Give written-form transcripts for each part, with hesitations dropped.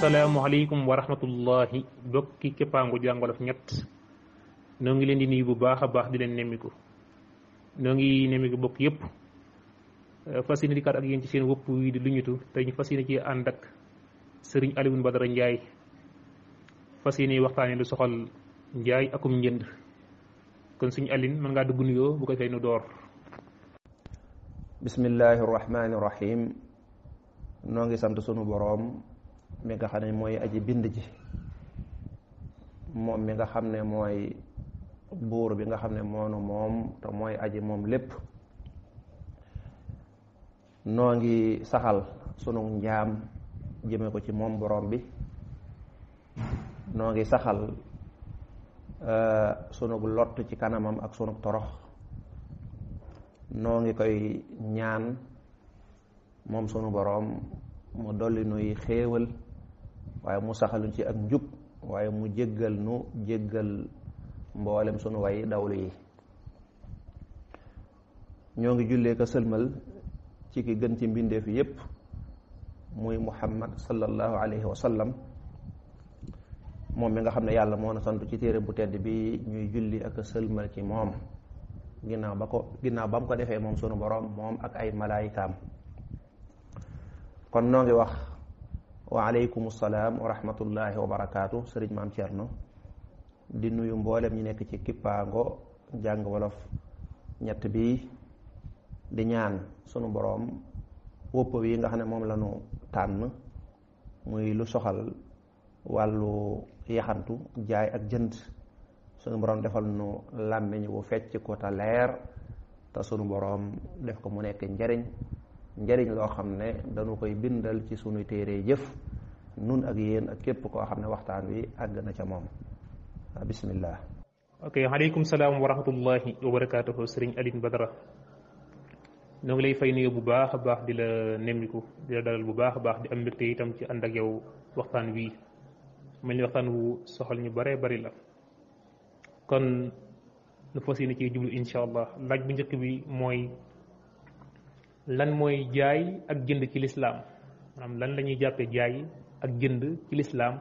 asalaamaaleykum wa rahmatullahi bokki képpaangu jàngolof ñett noo ngi leen di nuyu bu baax a baax di leen nemmiku noo ngi nemmiku bokk yëpp fas yéene dikkaat ak yéen ci seen wëpp wi di luñutu te ñu fas yéene ci ànd ak sëriñ Alioune Badara Ndiaye fas yéene waxtaane lu soxal njaay akum njënd kon suñu Alioune mën ngaa dugg nuyoo bu ko fay nu door. bismillahi rahmaani rahim noo ngi sant sunu boroom mi nga xam ne mooy aji bind ji moom mi nga xam ne mooy buur bi nga xam ne moonu moom te mooy aji moom lépp noo ngi saxal sunu njaam jëme ko ci moom boroom bi noo ngi saxal sunu lott ci kanamam ak sunu torox noo ngi koy ñaan moom sunu boroom mu dolli nuy xéewal waaye mu saxaluñ ci ak njub waaye mu jéggal nu jéggal mboolem sunu way dawlu yi ñoo ngi jullee ko sëlmal ci ki gën ci mbindeef yépp muy muhammad sallallahu alayhi wa sallam moom mi nga xam ne yàlla moo na sant ci téere bu tedd bi ñuy julli ak sëlmal ci moom ginnaaw ba mu ko defee moom sunu boroom moom ak ay malaayikaam kon noo ngi wax wa aleykum salaam wa rahmatullahi wa barakaatu sëriñ maam Thierno di nuyu mboolem ñi nekk ci kippaango jàng wolof ñett bi di ñaan sunu boroom wópp wi nga xam ne moom la ñu tànn muy lu soxal wàllu yaxantu jaay ak jënd sunu boroom defal nu làmmiñ wu fecc ko te leer te sunu boroom def ko mu nekk njariñ loo xam ne dañu koy bindal ci sunu téere jëf nun ak yéen ak képp koo xam ne waxtaan wi àgg na ca moom bismillah. ok aleykum salaam wa rahmatullahi wa barakaatuhu sëriñ Alioune Badara ñoo ngi lay fay nuyu bu baax a baax di la nemmiku di la dalal bu baax a baax di am mbégte itam ci ànd ak yow waxtaan wii mel ni waxtaan wu soxal ñu bare bari la kon nu fas yéene ci jublu insha allah laaj bu njëkk bi mooy lan mooy jaay ak jënd ci lislaam maanaam lan la ñuy jàppee jaay ak jënd ci lislaam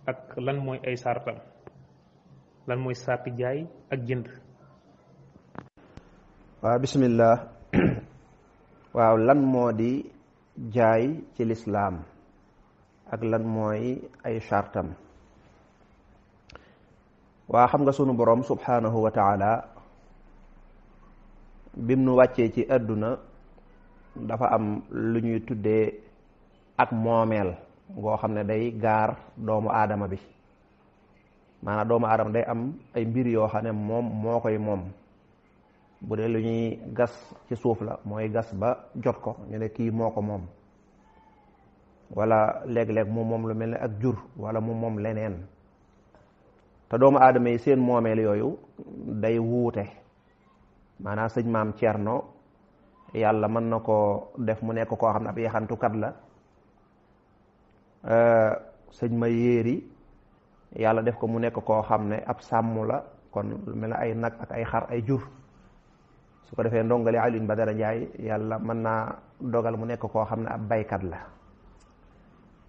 ak lan mooy ay sartam lan mooy sarti jaay ak jënd. waaw bismillah waaw lan moo di jaay ci lislaam ak lan mooy ay sartam waa xam nga sunu boroom subhanahu wa taala bim nu wàccee ci àdduna dafa am lu ñuy tuddee ak moomeel ngoo xam ne day gaar doomu aadama bi maanaam doomu aadama day am ay mbir yoo xam ne moom moo koy moom bu dee lu ñuy gas ci suuf la mooy gas ba jot ko ñu ne kii moo ko moom wala léeg-léeg mu moom lu mel ne ak jur wala mu moom leneen te doomu aadama yi seen moomeel yooyu day wuute maanaam sëñ maam Thierno yàlla mën na koo def mu nekk koo xam ne ab yaxantukat la sëñ ma yéeri yàlla def ko mu nekk koo xam ne ab sàmm la kon lu mel ne ay nag ak ay xar ay jur su ko defee ndongali Alioune Badara Ndiaye yàlla mën naa dogal mu nekk koo xam ne ab baykat la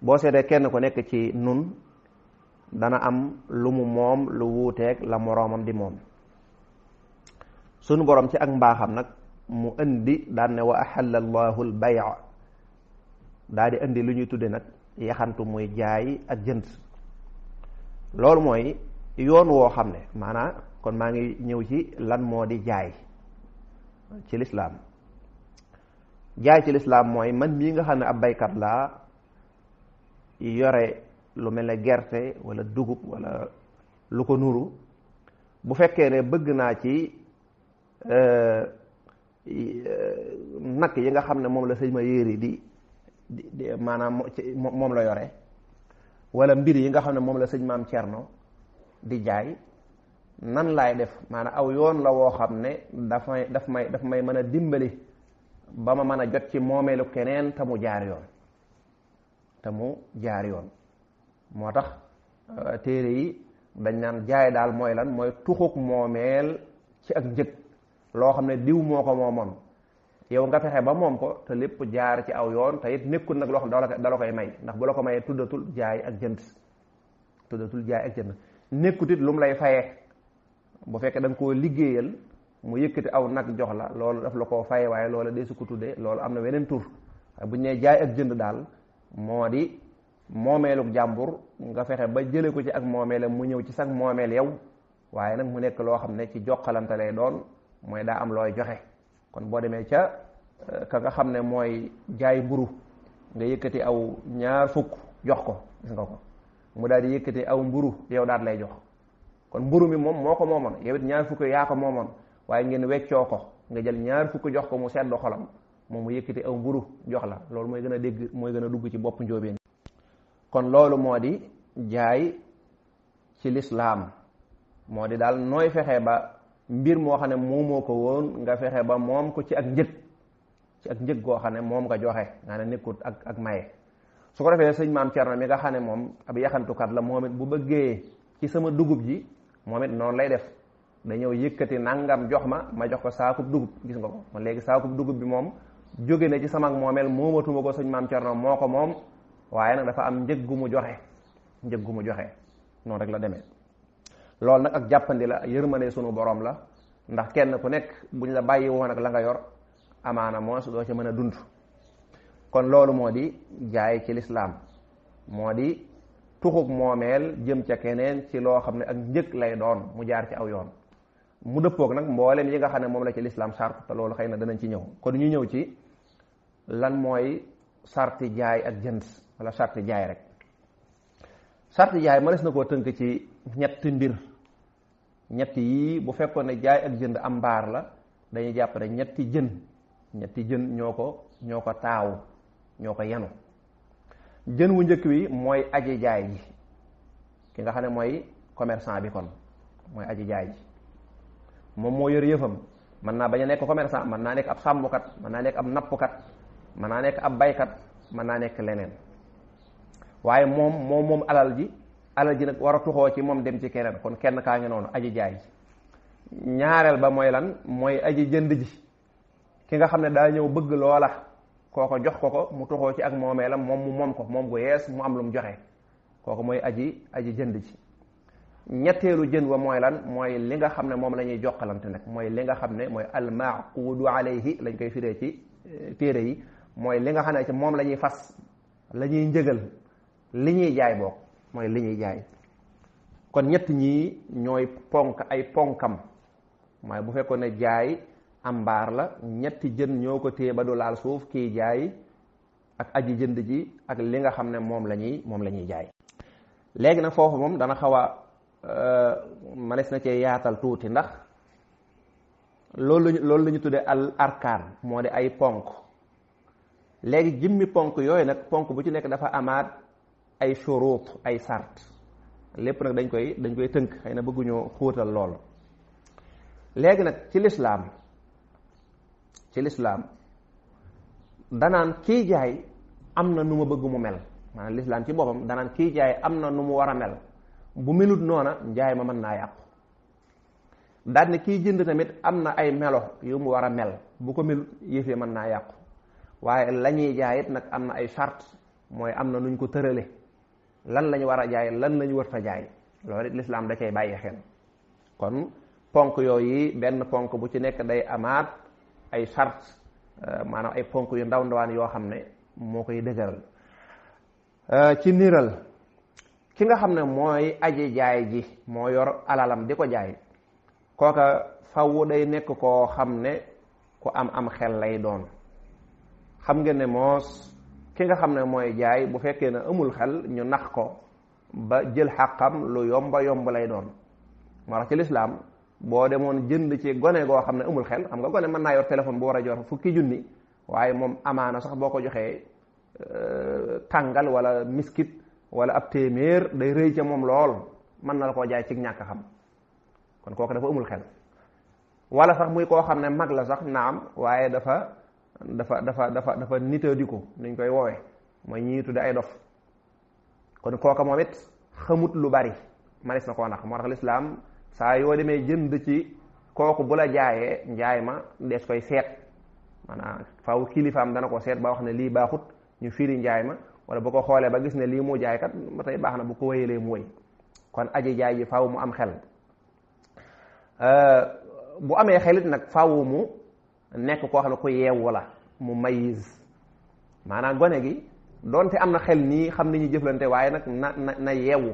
boo seetee kenn ko nekk ci nun dana am lu mu moom lu wuuteeg la moroomam di moom sunu borom ci ak mbaaxam nag mu indi daan ne wa ahalla allahu al bay' daa di indi lu ñuy tudde nag yaxantu muy jaay ak jënd loolu mooy yoon woo xam ne maanaam kon maa ngi ñëw ci lan moo di jaay ci lislaam jaay ci lislaam mooy man mii nga xam ne ab baykat laa yore lu mel ne gerte wala dugub wala lu ko nuru bu fekkee ne bëgg naa ci nag yi nga xam ne moom la sëñ ma yéeri di maanaam moom la yore wala mbir yi nga xam ne moom la sëñ maam Thierno di jaay nan laay def maanaam aw yoon la woo xam ne daf may mën a dimbali ba ma mën a jot ci moomeelu keneen te mu jaar yoon moo tax téere yi dañ naan jaay daal mooy lan mooy tuxuk moomeel ci ak njëg loo xam ne diw moo ko moomoon yow nga fexe ba moom ko te lépp jaar ci aw yoon te it nekkul nag loo xam da la koy may, ndax bu la ko mayee tuddatul jaay ak jënd, tuddatul jaay ak jënd. nekkut it lu mu lay fayee, bu fekkee da nga koo liggéeyal mu yëkkati aw nag jox la, loolu daf la koo faye, waaye loola dee su ko tuddee, loolu am na weneen tur. waaye bu ñu nee jaay ak jënd daal moo di moomeeluk jàmbur nga fexe ba jële ko ci ak moomeelam mu ñëw ci sag moomeel yow, waaye nag mu nekk loo xam ne ci jokkalante lay doon, mooy daa am looy joxe. kon boo demee ca ka nga xam ne mooy jaay mburu nga yëkkati aw 20 fukk jox ko, gis nga ko mu daal di yëkkati aw mburu yow daal lay jox. kon mburu mi moom moo ko moomoon, yow it 20 fukk yaa ko moomoon, waaye ngeen weccoo ko, nga jël 20 fukk jox ko mu sedd xolam, moom mu yëkkati aw mburu jox la. loolu mooy gën a dégg, mooy gën a dugg ci bopp njóobeen. kon loolu moo di jaay ci lislaam, moo di daal nooy fexe ba mbir moo xam ne moomoo ko woon nga fexe ba moom ko ci ak njëg, ci ak njëg goo xam ne moom nga joxe, nga ne nekkut ak maye. su ko defee sëñ Maam Cerno mi nga xam ne moom ab yaxantukat la, moom it bu bëggee ci sama dugub ji, moom it noonu lay def, da ñëw yëkkati nangam jox ma jox ko saakub dugub, gis nga ko man léegi saakub dugub bi moom jóge na ci sama moomeel, moomatuma ko, sëñ Maam Cerno moo ko moom, waaye nag dafa am njëg gu mu joxe, njëg gu mu joxe, noonu rek la demee. loolu nag ak jàppandi la, yërmande sunu borom la, ndax kenn ku nekk buñ la bàyyi woon ak la nga yor, amaana moos doo ca mën a dund. kon loolu moo di jaay ci lislaam, moo di tuxug moomeel jëm ca keneen ci loo xam ne ak njëg lay doon, mu jaar ci aw yoon, mu dëppoog nag mboolem yi nga xam ne moom la ci lislaam sart, te loolu xëy na danañ ci ñëw. kon ñu ñëw ci lan mooy sarti jaay ak jënd, wala sarti jaay rek. sarti jaay mënees na koo tënk ci ñetti mbir. ñett yii bu fekkoon ne jaay ak jënd am mbaar la, dañuy jàpp ne ñetti jën ñoo ko taawu, ñoo ko yenu. jën wu njëkk wi mooy aji jaay ji, ki nga xam ne mooy commerçant bi, kon mooy aji jaay ji, moom moo yor yëfam. mën naa bañ a nekk commerçant, mën naa nekk ab sàmmkat, mën naa nekk ab nappkat, mën naa nekk ab baykat, mën naa nekk leneen, waaye moom alal ji nag war a tuxoo ci moom dem ci keneen. kon kenn kaa ngi noonu, aji jaay ji. ñaareel ba mooy lan? mooy aji jënd ji, ki nga xam ne daa ñëw bëgg loola, kooko jox ko mu tuxoo ci ak moomeelam, moom mu moom ko, moom gu yees, mu am lu mu joxe, kooku mooy aji jënd ji. ñetteelu jën wa mooy lan? mooy li nga xam ne moom la ñuy jokkalante nag, mooy li nga xam ne mooy almaqudu alayhi lañ koy firee ci téere yi, mooy li nga xam ne ci moom la ñuy fas, la ñuy njëgal, li ñuy jaay boog mooy li ñuy jaay. kon ñett ñii ñooy ay ponkam, mooy bu fekkoon ne jaay am mbaar la, ñetti jën ñoo ko téye ba du laal suuf, kii jaay ak aji jënd ji ak li nga xam ne moom la ñuy jaay. léegi nag foofu moom dana xaw a manes na cee yaatal tuuti, ndax loolu la ñu tuddee al arkaan, moo di ay ponk. léegi jëmmi ponk yooyu nag, ponk bu ci nekk dafa amaat ay shuruut, ay sart. lépp nag dañ koy tënk, xëy na bëgguñoo xóotal lool. léegi nag ci lislaam danaan kii jaay am na nu ma bëgg mu mel, maanaam lislaam ci boppam danaan kii jaay am na nu mu war a mel, bu melut noona njaay ma mën naa yàqu. daal ne kii jënd tamit am na ay melo yu mu war a mel, bu ko melut yëfee mën naa yàqu. waaye la ñuy jaay it nag am na ay charte, mooy am na nuñ ko tërale, lan lañu war a jaay, lan lañu war fa jaay. loolu it lislaam da cay bàyyi xel. kon ponk yooyu benn ponk bu ci nekk day amaat ay charte, maanaam ay ponk yu ndaw ndawaan yoo xam ne moo koy dëgëral. ci niral ki nga xam ne mooy aji jaay ji, moo yor alalam di ko jaay, kooka faw day nekk koo xam ne ku am xel lay doon. xam ngeen ne moos ki nga xam ne mooy jaay, bu fekkee ne amul xel, ñu nax ko ba jël xàqam, lu yomb lay doon. moo tax ci lislaam boo demoon jënd ci gone goo xam ne amul xel, xam nga gone mën naa yor téléphone bu war a jor fukki junni, waaye moom amaana sax boo ko joxee tàngal wala miskit wala ab téeméer day rëy ca moom lool, mën na la koo jaay ci ñàkk xam. kon kooku dafa amul xel. wala sax muy koo xam ne mag la sax naam, waaye dafa nitee di ko niñ koy woowee, mooy ñii tudde ay dof. kon kooka moom it xamut lu bari, manis na koo nax. moo tax lislaam saa yoo demee jënd ci kooku bu la jaayee, njaay ma dees koy seet, maanaam faaw kilifaam dana ko seet ba wax ne lii baaxut ñu firi njaay ma, wala bu ko xoolee ba gis ne lii mu jaay kat ba tey baax na bu ko wéyalee mu wéy. kon aji jaay ji faaw mu am xel, bu amee xelit nag faaw mu nekk koo xam ne ku yeewu la, mu mayiz. maanaam gone gi donte am na xel nii xam ni ñu jëflante, waaye nag na yeewu.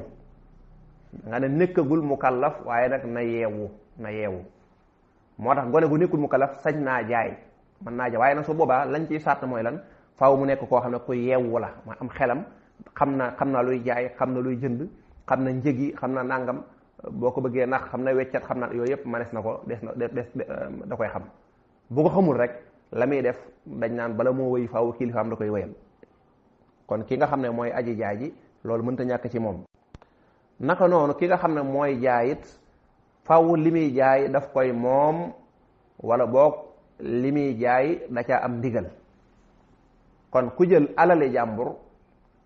nga ne nekkagul mu kallaf, waaye nag na yeewu. moo tax gone gu nekkul mu kallaf sañ naa jaay, mën naa jaay, waaye nag su boobaa lañ ciy sàrt mooy lan, faaw mu nekk koo xam ne ku yeewu la, ma am xelam, xam na luy jaay, xam na luy jënd, xam na njëg yi, xam na nangam, boo ko bëggee nax xam na weccat, xam na yooyu yëpp manes na ko da koy xam. bu ko xamul rek la muy def dañ naan bala moo wëy faaw kilifaam da koy wëyal. kon ki nga xam ne mooy aji jaay ji loolu mënta ñàkk ci moom. naka noonu ki nga xam ne mooy jaayit faaw li muy jaay daf koy moom, wala boog li muy jaay da caa am ndigal. kon ku jël alale jàmbur,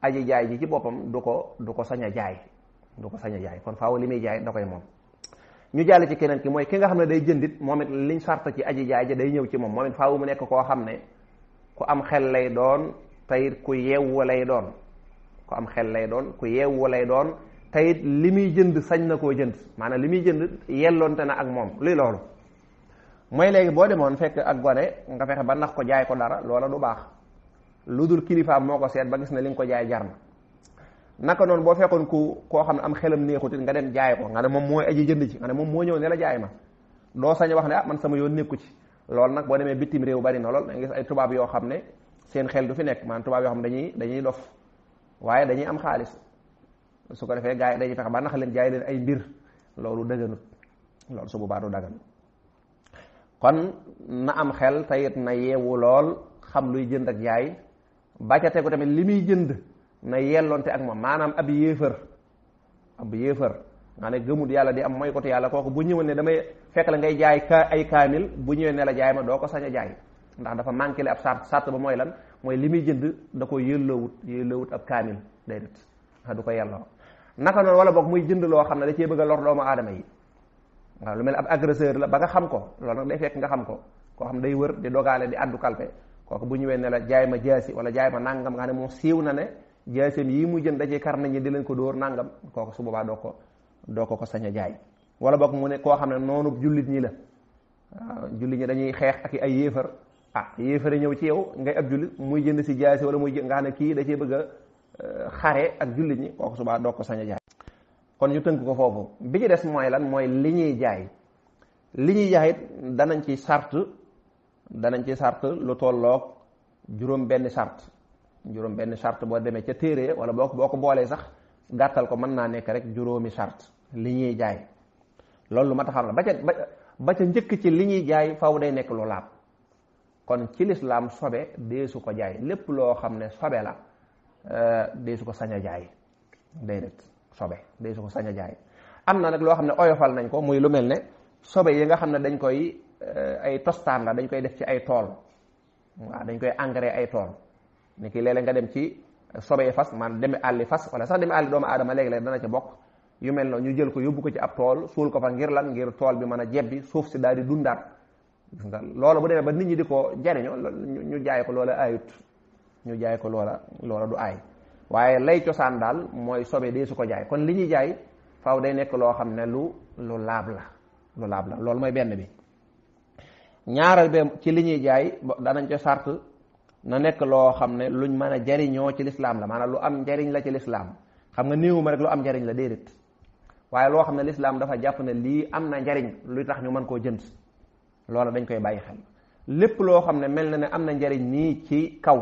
aji jaay ji ci boppam du ko sañ a jaay, kon faaw li muy jaay da koy moom. ñu jàll ci keneen ki mooy ki nga xam ne day jëndit, moom it liñ sarta ci aji jaay ja day ñëw ci moom it faaw mu nekk koo xam ne ku am xel lay doon, tayit ku yeewu lay doon. ku am xel lay doon, ku yeewu lay doon, tayit li muy jënd sañ na koo jënd, maanaam li muy jënd yelloonte na ak moom. luy loolu mooy léegi boo demoon fekk ak gone nga fexe ba nax ko jaay ko dara, loola du baax, lu dul kilifaam moo ko seet ba gis ne li nga ko jaay jar na. naka noonu boo fekkoon koo xam ne am xelam neexutit nga dem jaay ko, nga ne moom mooy aji jënd ci, nga ne moom moo ñëw ne la jaay ma, doo sañ wax ne man sama yoon nekku ci. loolu nag boo demee bitim réew bari na lool, da nga gis ay tubaab yoo xam ne seen xel du fi nekk, maanaam tubaab yoo xam ne dañuy dof, waaye dañuy am xaalis. su ko defee gars yi dañuy fexe ba nax leen jaay leen ay mbir, loolu dëgganut, loolu su boobaa du dagan. kon na am xel tayit na yeewu lool, xam luy jënd ak jaay, ba ca tegu tamit li muy jënd na yelloonte ak moom. maanaam ab yéefar nga ne gëmut yàlla di am mooy ko te yàlla, kooku bu ñëwoon ne damay fekk la ngay jaay ay kaamil, bu ñëwee ne la jaay ma, doo ko sañ a jaay, ndax dafa manqué le ab sart ba mooy lan, mooy li muy jënd da ko yelloowut ab kaamil, déedéet du ko yelloo. naka noonu wala boog muy jënd loo xam ne da cee bëgg a lor doomu aadama yi, waaw lu mel ab agresseur la ba nga xam ko, loolu nag day fekk nga xam ko, koo xam day wër di dogaale di addu kalpe, kooku bu ñëwee ne la jaay ma jaasi wala jaay ma nangam, nga xam ne moom siiw na ne jaaseem yii mu jënd da cee kar nañu di leen ko dóor nangam, kooku su boobaa doo ko sañ a jaay. wala boog mu ne koo xam ne noonu jullit ñi la, waaw jullit ñi dañuy xeex ak ay yéefar, yéefar ñëw ci yow ngay ab jullit muy jënd si jaasi wala muy nga xam ne kii da cee bëgg a xare ak jullit ñi, kooku subaa doo ko sañ a jaay. kon ñu tënk ko foofu. bi ci des mooy lan, mooy li ñuy jaay it danañ ci sart lu tolloog juróom benn sart boo demee ca téere, wala boo ko boolee sax gàttal ko mën naa nekk rek juróomi sart li ñuy jaay. loolu lu ma taxam la ba ca njëkk ci li ñuy jaay faw day nekk lu laab. kon ci lislaam sobe deesu ko jaay, lépp loo xam ne sobe la deesu ko sañ a jaay, déedéet sobe deesu ko sañ a jaay. am na nag loo xam ne oyofal nañ ko, muy lu mel ne sobe yi nga xam ne dañ koy ay tostaan la, dañ koy def ci ay tool, waaw dañ koy engrais ay tool. ni ki léeg-léeg nga dem ci sobe yi fas, maanaam demi àlli fas wala sax demi àlli doomu aadama léeg-léeg dana ca bokk, yu mel noonu ñu jël ko yóbbu ko ci ab tool, suul ko fa ngir lan, ngir tool bi mën a jebbi, suuf si daal di dundaat. gis nga loola bu demee ba nit ñi di ko jariñoo, ñu jaay ko loola ayut, loola du aay. waaye lay cosaan daal mooy sobe dee su ko jaay. kon li ñuy jaay faaw day nekk loo xam ne lu laab la loolu mooy benn bi. ñaareel bi ci li ñuy jaay danañ ca sart na nekk loo xam ne luñ mën a jariñoo ci lislaam la, maanaam lu am njariñ la ci lislaam. xam nga néewuma rek lu am njariñ la, déedéet, waaye loo xam ne lislaam dafa jàpp ne lii am na njariñ luy tax ñu mën koo jënd, loola dañ koy bàyyi xel. lépp loo xam ne mel na ne am na njariñ nii ci kaw,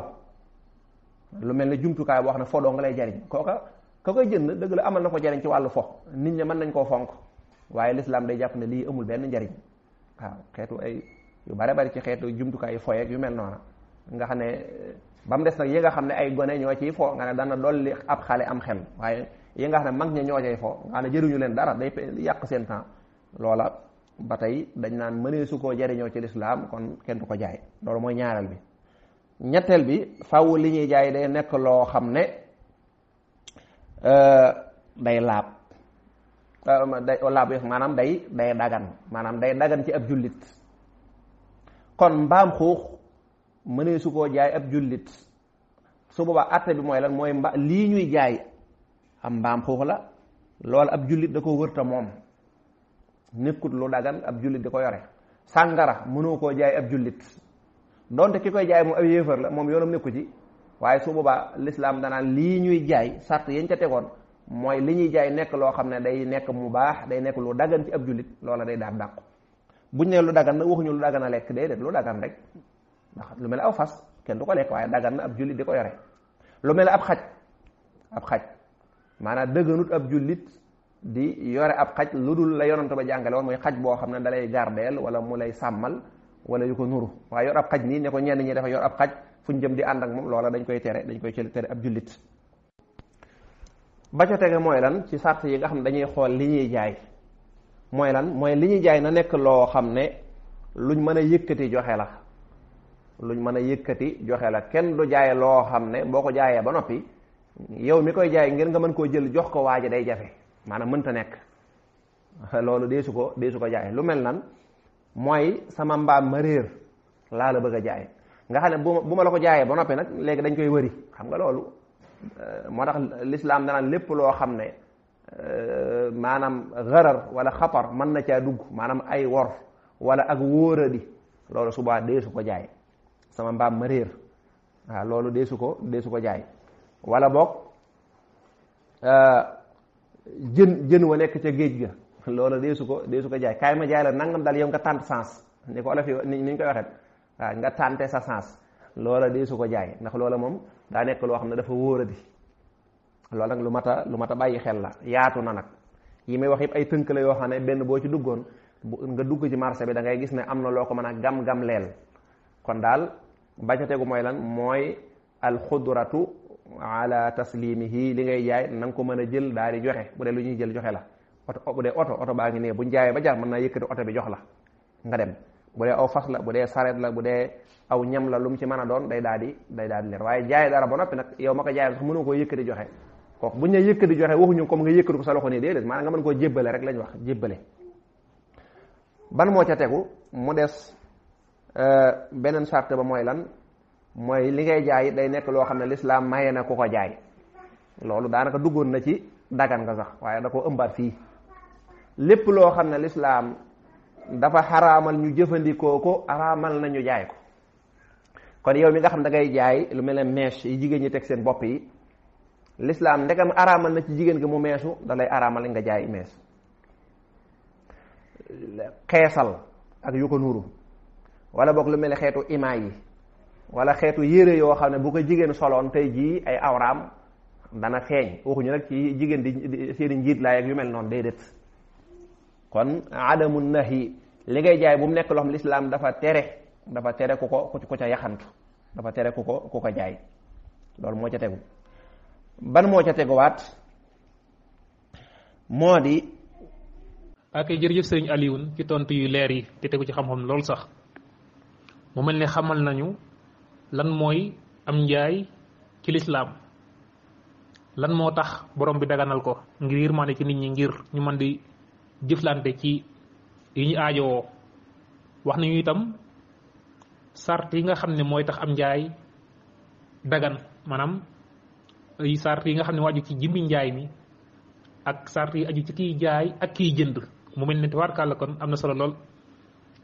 lu mel ne jumtukaay boo xam ne fo doo nga lay jariñ, kooka ka koy jënd dëgg la amal na ko jariñ ci wàllu fo, nit ñi mën nañ koo fonk, waaye lislaam day jàpp ne lii amul benn njariñ. waaw xeetu ay yu bare bari ci xeetu jumtukaay yu foyeeg yu mel noona, nga xam ne ba mu des nag yi nga xam ne ay gone ñoo ciy fo, nga ne dana dolli ab xale am xel, waaye yi nga xam ne mag ña ñoo cay fo, nga xam ne jëriñu leen dara, day yàq seen temps, loola ba tey dañ naan mënee su koo jariñoo ci lislaam, kon kenn du ko jaay. loolu mooy ñaareel bi. ñetteel bi faaw li ñuy jaay day nekk loo xam ne day laab maanaam day dagan ci ab jullit. kon mbaam xuux mënee su koo jaay ab jullit su boobaa atte bi mooy lan mooy lii ñuy jaay am mbaam xuux la loolu ab jullit da ko wërta moom nekkut lu dagan ab jullit di ko yore sàngara mënoo koo jaay ab jullit donte ki koy jaay moom ab yéefar la moom yoonam nekku ci waaye su boobaa lislaam danaan lii ñuy jaay sart yañ ca tegoon mooy li ñuy jaay nekk loo xam ne day nekk mu baax day nekk lu dagan ci ab jullit loola day daal dàqu buñ ne lu dagan nag waxuñu lu dagan a lekk déedéet lu dagan rek ndax lu mel ne aw fas kenn du ko lekk waaye dagan na ab jullit di ko yore lu mel ne ab xaj maanaam dëgganut ab jullit di yore ab xaj lu dul la yonante ba jàngale woon mooy xaj boo xam ne da lay gardeel wala mu lay sàmmal wala yu ko nuru waaye yor ab xaj nii ne ko ñenn ñi dafa yor ab xaj fu ñu jëm di ànd ak moom loola dañ koy tere ab jullit ba ca tege mooy lan ci sart yi nga xam ne dañuy xool li ñuy jaay mooy lan mooy li ñuy jaay na nekk loo xam ne luñ mën a yëkkati joxe la luñ mën a yëkkati joxe la kenn du jaay loo xam ne boo ko jaayee ba noppi yow mi koy jaay ngir nga mën koo jël jox ko waaji day jafe maanaam mënta nekk loolu deesu ko jaay lu mel nan mooy sama mbaam ma réer laa la bëgg a jaay nga xam ne bu ma la ko jaayee ba noppi nag léegi dañ koy wëri xam nga loolu moo tax lislaam danaan lépp loo xam ne maanaam garar wala xatar mën na caa dugg maanaam ay wor wala ak wóoradi loolu subaa deesu ko jaay sama mbaam ma réer waaw loolu deesu ko jaay wala boog jën wa nekk ca géej ga loolu deesu ko jaay kaay ma jaay la nangam daal yow nga tànt sens ni ko olof yi ni ñu koy waxee waaw nga tànte sa sens loola deesu ko jaay ndax loola moom daa nekk loo xam ne dafa wóoradi loolu nag lu mat a bàyyi xel la yaatu na nag yi may wax yëpp ay tënk la yoo xam ne benn boo ci duggoon nga dugg ci marché bi da ngay gis ne am na loo ko mën a gam-gam leel kon daal ba ca tegu mooy lan mooy alxudratu ala taslimihi li ngay jaay na nga ko mën a jël daal di joxe bu dee lu ñuy jël joxe la bu dee oto baa ngi nee buñ jaayee ba jar mën naa yëkkati oto bi jox la nga dem bu dee aw fas la bu dee saret la bu dee aw ñam la lu mu ci mën a doon day daal di leer waaye jaay dara ba noppi nag yow ma ko jaay sax mënoo koo yëkkati joxe kooku buñ ne yëkkati joxe waxuñu comme nga yëkkati ko sa loxo nii déedéet maanaam nga mën koo jébbale rek lañ wax jébbale ban moo ca tegu mu des beneen charte ba mooy lan mooy li ngay jaay day nekk loo xam ne lislaam maye na ku ko jaay loolu daanaka duggoon na ci dagan nga sax waaye da ko ëmbaat fii lépp loo xam ne lislaam dafa xaraamal ñu jëfandikoo ko araamal na ñu jaay ko kon yow mi nga xam da ngay jaay lu mel ne mèche yi jigéen ñi teg seen bopp yi lislaam ndegam araamal na ci jigéen gi mu meesu da lay araamal nga jaay mèche xeesal ak yu ko nuru wala boog lu mel ne xeetu ima yi wala xeetu yére yoo xam ne bu ko jigéen soloon tey jii ay awraam dana feeñ waxuñu nag ci jigéen di seeni njiit laay ak yu mel noonu déedéet kon adamu nahi li ngay jaay bu mu nekk loo xam lislaam dafa tere ku ko ca yaxantu dafa tere ku ko jaay loolu moo ca tegu ban moo ca teguwaat moo di ak jërëjëf sëriñ Alioune ci tontu yu leer yi te tegu ci xam-xam loolu sax mu mel ne xamal nañu lan mooy am njaay ci lislaam lan moo tax borom bi daganal ko ngir yërmande ci nit ñi ngir ñu mën di jëflante ci yi ñu aajowoo wax nañu itam sart yi nga xam ne mooy tax am njaay dagan maanaam ay sart yi nga xam ne moo aju ci jimbi njaay mi ak sart yi aju ci kiy jaay ak kiy jënd mu mel ne tabaarkàlla kon am na solo lool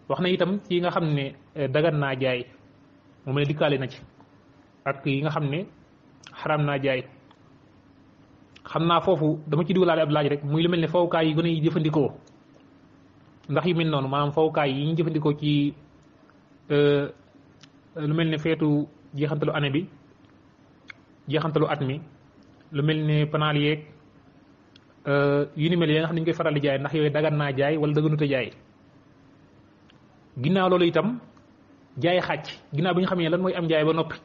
wax na itam ci yi nga xam ne dagan naa jaay mu mel ne dikkaale na ci ak yi nga xam ne xaraam naa jaay xam naa foofu dama ci dugalaale ab laaj rek muy lu mel ne fawukaay yi gën a jëfandikoo ndax yu mel noonu maanaam fawukaay yi ñu jëfandikoo ci lu mel ne feetu jeexantalu année bi jeexantalu at mi lu mel ne panaal yeeg yu ni mel yi nga xam ne ñu koy faral di jaay ndax yooyu dagan naa jaay wala daganut a jaay ginnaaw loolu itam jaay xàcc ginnaaw bi nga xam ne lan mooy am jaay ba noppi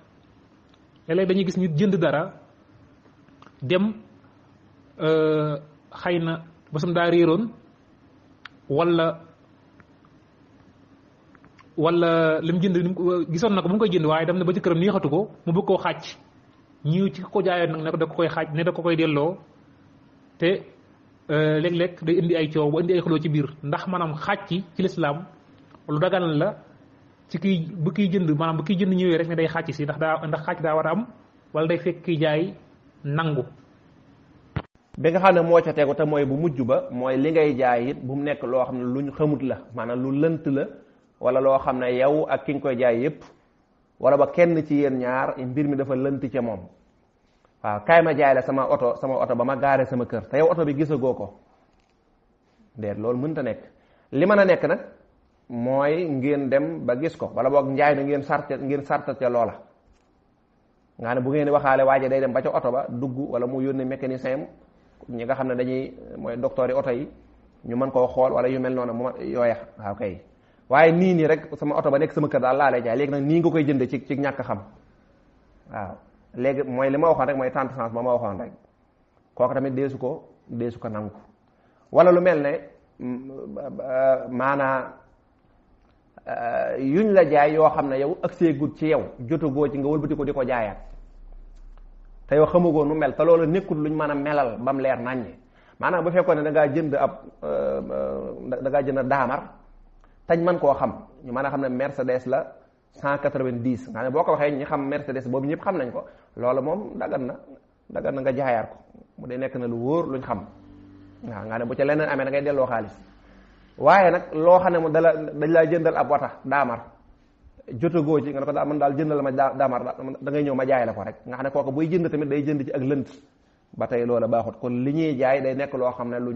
léeg-léeg dañuy gis ñu jënd dara dem xëy na basam daa réeroon wala li mu jënd gisoon na ko bu mu koy jënd waaye dem na ba ci këram neexatu ko mu bëgg koo xàcc ñiw ci ko jaayoon nag ne ko da ko koy xàcc ne da ko koy delloo te léeg-léeg day indi ay coow ba indi ay xuloo ci biir ndax maanaam xàcc ci lislaam lu dagan la ci kii bu kiy jënd maanaam bu kiy jënd ñëwee rek ne day xàcc si ndax xàcc daa war a am wala day fekk kiy jaay nangu. bi nga xam ne moo ca tegu te mooy bu mujj ba mooy li ngay jaay it bu mu nekk loo xam ne luñ xamut la maanaam lu lënt la wala loo xam ne yow ak ki nga koy jaay yépp wala ba kenn ci yéen ñaar mbir mi dafa lënt ca moom. waaw kaay ma jaay la sama oto ba ma gaare sama kër te yow oto bi gisagoo ko déet loolu mënta nekk li mën a nekk nag mooy ngeen dem ba gis ko wala boog njaay na ngeen sarta ca loola nga ne bu ngeen waxaale waaje day dem ba ca oto ba dugg wala mu yónnee mécanicien ñi nga xam ne dañuy mooy docteur yi oto yi ñu mën koo xool wala yu mel noonu mu yooya waaw kay waaye nii rek sama oto ba nekk sama kër daal laa lay jaay léegi nag nii nga koy jënde ci ñàkk xam waaw léegi mooy li ma waxoon rek mooy tente chance ba ma waxoon rek kooku tamit deesu ko nangu wala lu mel ne maanaa yuñ la jaay yoo xam ne yow ak seegut ci yow jotagoo ci nga wëlbati ko di ko jaayaat te yow xamagoo nu mel te loolu nekkul luñ mën a melal ba mu leer naññe maanaam bu fekkoon ne da ngaa jënd daamar tañ mën koo xam ñu mën a xam ne Mercedes la 190 nga ne boo ko waxee ñi xam Mercedes boobu ñëpp xam nañ ko loolu moom dagan na nga jaayaat ko mu dee nekk na lu wóor luñ xam waaw nga ne bu ca leneen amee da ngay delloo xaalis waaye nag loo xam ne mu dañ laa jëndal ab wata daamar jotagoo ci nga ne ko man daal jëndal ma daamar da ngay ñëw ma jaay la ko rek nga xam ne kooku buy jënd tamit day jënd ci ak lënt ba tey loola baaxut kon li ñuy jaay day nekk loo xam ne lu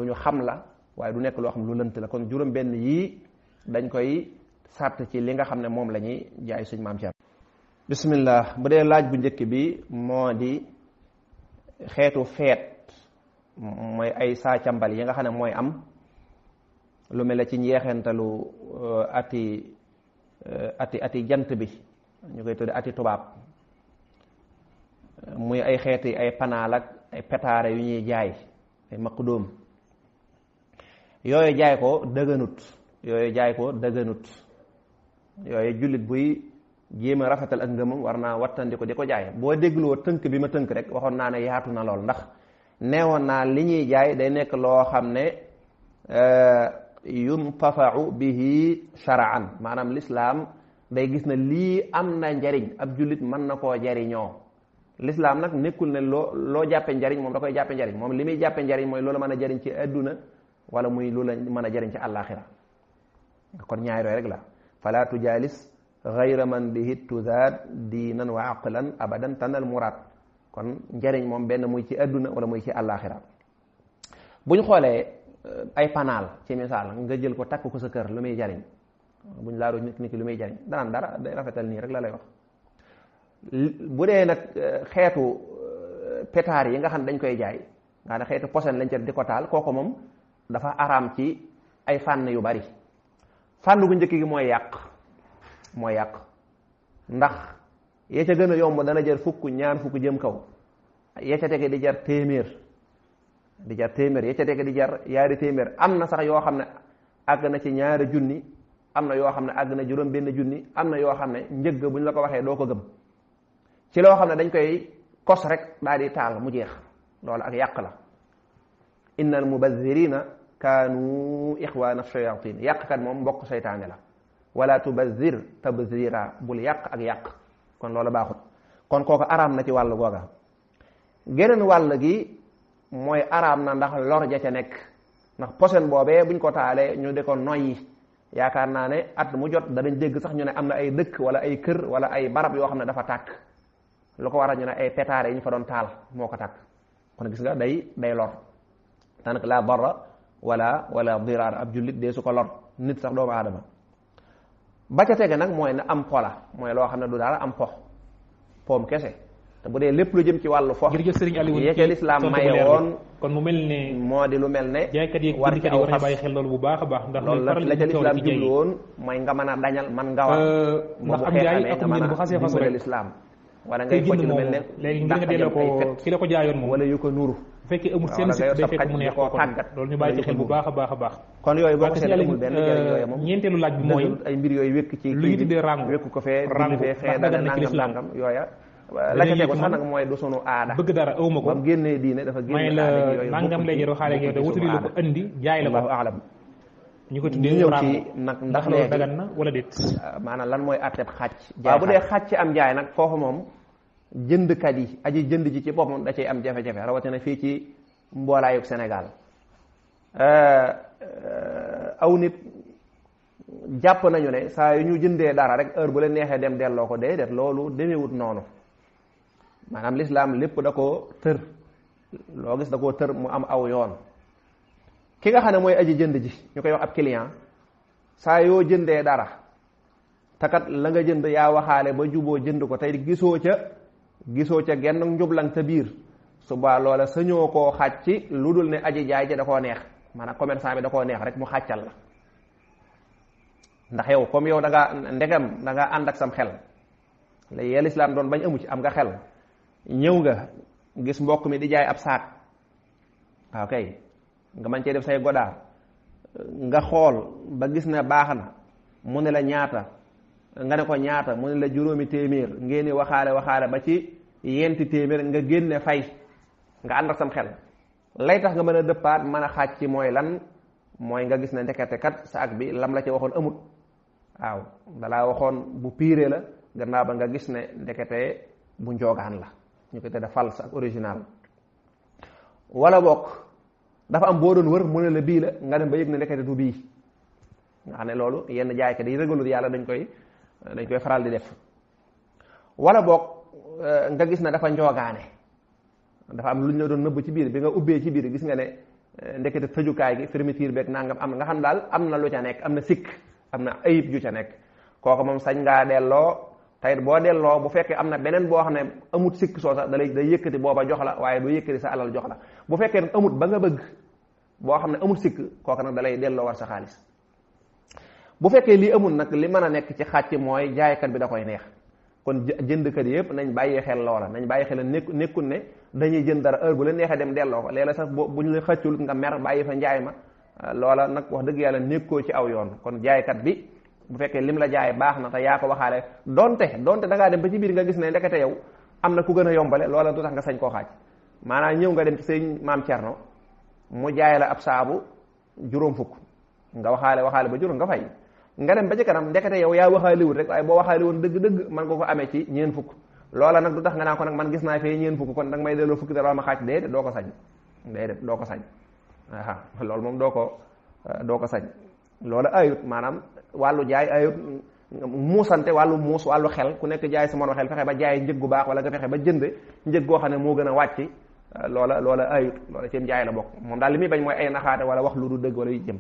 ñu xam la waaye du nekk loo xam ne lu lënt la kon juróom benn yii dañ koy sàtt ci li nga xam ne moom la ñuy jaay suñ maam Cheikh. bismillah bu dee laaj bu njëkk bi moo di xeetu feet mooy ay saa càmbal yi nga xam ne mooy am lu mel ne ci njeexentalu ati jant bi ñu koy tudde ati tubaab muy ay xeeti ay panaal ak ay pétare yu ñuy jaay ay maqdóom yooyu jaay ko dëgganut yooyu jullit buy jéem a rafetal ak ngëmam war naa wattandi ko di ko jaay boo dégloo tënk bi ma tënk rek waxoon naa ne yaatu na lool ndax neewoon naa li ñuy jaay day nekk loo xam ne yuntafau bihi shar'an maanaam lislaam day gis ne lii am na njariñ ab jullit mën na koo jariñoo lislaam nag nekkul ne loo jàppe njariñ moom da koy jàppe njariñ moom li muy jàppe njariñ mooy loolu mën a jariñ ci adduna wala muy lu la mën a jariñ ci àllaaxira kon ñaari yooyu rek la fala tujaalis gayra man bihi tuzaad diinan wa aqlan abadan tanal muraad kon njariñ moom benn muy ci adduna wala muy ci àllaaxira bu ñu xoolee ay panaal ci misaal nga jël ko takk ko sa kër lu muy jariñ buñ laaru nit ki lu muy jariñ danaan dara day rafetal nii rek la lay wax bu dee nag xeetu pétard yi nga xam ne dañ koy jaay nga ne xeetu posen lañ ca di ko taal kooku moom dafa araam ci ay fànn yu bari fànn gu njëkk gi mooy yàq ndax yee ca gën a yomb dana jar ñaar fukk jëm kaw yee ca tege di jar téeméer yee ca tege di jar yaari téeméer am na sax yoo xam ne àgg na ci ñaari junni am na yoo xam ne àgg na juróom benn junni am na yoo xam ne njëgg bu ñu la ko waxee doo ko gëm ci loo xam ne dañ koy kos rek daal di taal mu jeex loolu ak yàq la inna al mubazirina kaanu ixwaana shayatin yàqkat moom mbokk seytaane la wala tubazir tabzira bul yàq ak yàq kon loolu baaxut kon kooku araam na ci wàll googa geneen wàll gi mooy araam na ndax lor ja ca nekk ndax posen boobee buñ ko taalee ñu di ko noyyi yaakaar naa ne at mu jot danañ dégg sax ñu ne am na ay dëkk wala ay kër wala ay barab yoo xam ne dafa tàkk lu ko waral ñu ne ay pétard yi ñu fa doon taal moo ko tàkk kon gis nga day lor daanaka la darra wala diraar ab jullit dee su ko lor nit sax doomu aadama ba ca tege nag mooy ne am pola mooy loo xam ne du daal am poom kese te bu dee lépp lu jëm ci wàllu fo jërëjëf Serigne Aliou yee lislaam maye woon kon mu mel ne moo di lu mel ne jaaykat yi war ci aw xas bàyyi xel loolu bu baax a baax ndax loolu la ca lislaam jublu woon mooy nga mën a dañal man nga war ndax am jaay ak njënd bu xasee fas rek lislaam wala ngay focc lu mel ne léegi ngir nga delloo ko ki la ko jaayoon moom wala yu ko nuru bu fekkee amul seen si day fekk mu neex ko tàggat loolu ñu bàyyi ci xel bu baax a baax kon yooyu boo ko seetlee amul benn njëriñ yooyu moom ñeenteelu laaj bi mooy ay mbir yooyu wékk ci lu ñu tuddee rangu wékk ko fee fee dana nangam yooya la ca tegu sax nag mooy du sunu aada bëgg dara awma ko ba mu génnee diine dafa génne may la nangam léegi doo xaale yow de wutali la ko andi jaay la ko aalam ñu ko ñu tuddee ñëw raam ci nag ndax ndax loolu léegi dagan na wala déet. maanaam lan mooy atteb xàcc waaw bu dee xàcc am jaay nag foofu moom jëndkat yi aji jënd ji ci boppam da cay am jafe-jafe rawatina fii ci mboolaayug Sénégal aw nit jàpp nañu ne saa yu ñu jëndee dara rek heure bu leen neexee dem delloo ko déedéet loolu demewut noonu maanaam lislaam lépp da koo tër loo gis da koo tër mu am aw yoon ki nga xam ne mooy aji jënd ji ñu koy wax ab client saa yoo jëndee dara takat la nga jënd yaa waxaale ba juboo jënd ko tey gisoo ca genn njublang ca biir suba loola sañoo koo xàcc lu dul ne aji jaay ja da koo neex maanaam commerçant bi da koo neex rek mu xàccal la ndax yow comme yow da nga ndegam da nga ànd ak sam xel la yee lislaam doon bañ amu ci am nga xel ñëw nga gis mbokk mi di jaay ab saak waaw kay nga mën cee def say godaar nga xool ba gis ne baax na mu ne la ñaata nga ne ko ñaata mu ne la juróomi téeméer ngeen di waxaale ba ci yenti téeméer nga génne fay nga ànd ak sam xel lay tax nga mën a dëppaat mën a xaaj ci mooy lan mooy nga gis ne ndekete kat saak bi lam la ci waxoon amut waaw dalaa waxoon bu piiree la gannaaw ba nga gis ne ndekete bu njoogaan la ñu ko tudde false ak original wala bokk dafa am boo doon wër mu ne la bii la nga dem ba yëg ne ndekete du bii nga xam ne loolu yenn jaaykat yi régalul yàlla dañ koy faral di def wala boog nga gis ne dafa njoogaane dafa am lu ñu la doon nëbb ci biir bi nga ubbee ci biir gis nga ne ndekete tëjukaay gi fermeture beeg nangam am nga xam daal am na lu ca nekk am na sikk am na ayib ju ca nekk kooku moom sañ ngaa delloo tayit boo delloo bu fekkee am na beneen boo xam ne amut sikk soo sax day yëkkati booba jox la waaye du yëkkati sa alal jox la bu fekkee nag amut ba nga bëgg boo xam ne amut sikk kooku nag dalay delloo war sa xaalis bu fekkee lii amul nag li mën a nekk ci xàcc mooy jaaykat bi da koy neex kon jëndkat yëpp nañ bàyyi xel loola nañ bàyyi xel nekkul ne dañuy jënd dara heure bu la neexee dem delloo ko léeg-léeg sax bu ñu la xëccul nga mer bàyyi fa njaay ma loola nag wax dëgg yàlla nekkoo ci aw yoon kon jaaykat bi bu fekkee lim la jaay baax na te yaa ko waxaale donte da ngaa dem ba ci biir nga gis ne ndekete yow am na ku gën a yombale loola du tax nga sañ koo xaaj maanaam ñëw nga dem ci sëñ maam Cerno mu jaay la ab saabu juróom fukk nga waxaale ba juróom nga fay nga dem ba ci kanam ndekete yow yaa waxaale wut rek waaye boo waxaale woon dëgg-dëgg man nga ko amee ci ñeen fukk loola nag du tax nga naa ko nag man gis naa fee ñeen fukk kon danga may delloo fukki dara ma xaaj déedéet doo ko sañ loolu moom doo ko sañ loolu ayut maanaam wàllu jaay ayut muusante wàllu muus wàllu xel ku nekk jaay sa moroom xel fexe ba jaay njëg gu baax wala nga fexe ba jënd njëg goo xam ne moo gën a wàcc loola ayut loola ci jaay la bokk moom daal li muy bañ mooy ay naxaate wala wax lu du dëgg wala yu jëm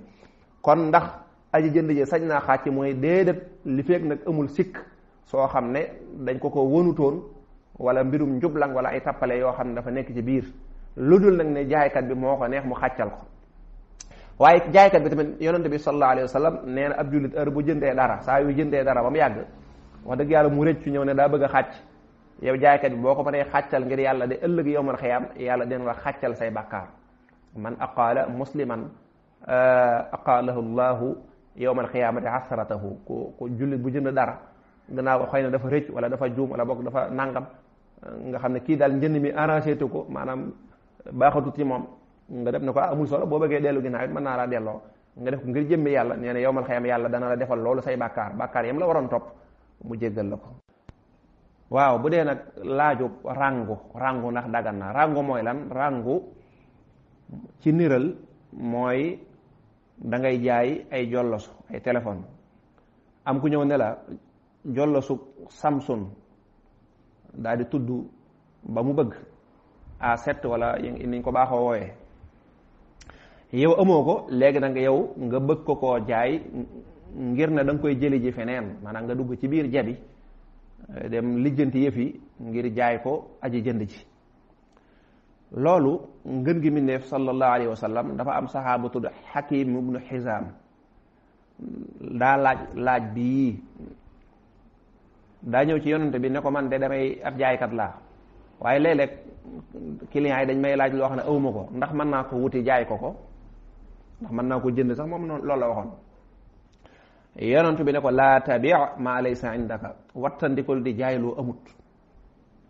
kon ndax aji jënd ji sañ naa xàcc mooy déedéet li fekk nag amul sikk soo xam ne dañ ko wënutoon wala mbirum njublang wala ay tappale yoo xam ne dafa nekk ci biir lu dul nag ne jaaykat bi moo ko neex mu xàccal ko waaye jaaykat bi tamit yonente bi sallallahu alayhi wa sallam nee na ab jullit heure bu jëndee dara saa yu jëndee dara ba mu yàgg wax dëgg yàlla mu rëccu ñëw ne daa bëgg a xàcc yow jaaykat bi boo ko mënee xàccal ngir yàlla de ëllëg yawmal xiyaam yàlla den la xàccal say bàkkaar man aqaala musliman aqaalahu llahu yawmal xiyaamati hasratahu ku jullit bu jënd dara gannaaw xëy na dafa rëcc wala dafa juum wala boog dafa nangam nga xam ne kii daal njënd mi arrangé tu ko maanaam baaxatut ci moom nga def ne ko amul solo boo bëggee dellu ginnaaw it mën naa laa delloo nga def ko ngir jëmmi yàlla nee na yawmal xiyaam yàlla dana la defal loolu say bàkkaar yam la waroon topp mu jéggal la ko waaw bu dee nag laaju rangu ndax dagan na rangu mooy lan rangu ci niral mooy da ngay jaay ay jollosu ay téléphone am ku ñëw ne la jollosu Samsung daal di tudd ba mu bëgg A7 wala niñ ko baaxoo wooyee yow amoo ko léegi nag yow nga bëgg ko koo jaay ngir ne da nga koy jëli ji feneen maanaam nga dugg ci biir jabi dem lijjanti yëf yi ngir jaay ko aji jënd ji loolu ngën gi mindeef sallallahu alayhi wa sallam dafa am saxaaba tudd Hakim ibnu Xizaam daa laaj bii daa ñëw ci yonante bi ne ko man de damay ab jaaykat laa waaye léeg-léeg clients yi dañ may laaj loo xam ne awma ko ndax mën naa ko wuti jaay ko ndax mën naa ko jënd sax moom noonu loolu la waxoon yonantu bi ne ko laa tabi' ma laysa indaka wattandikul di jaay loo amut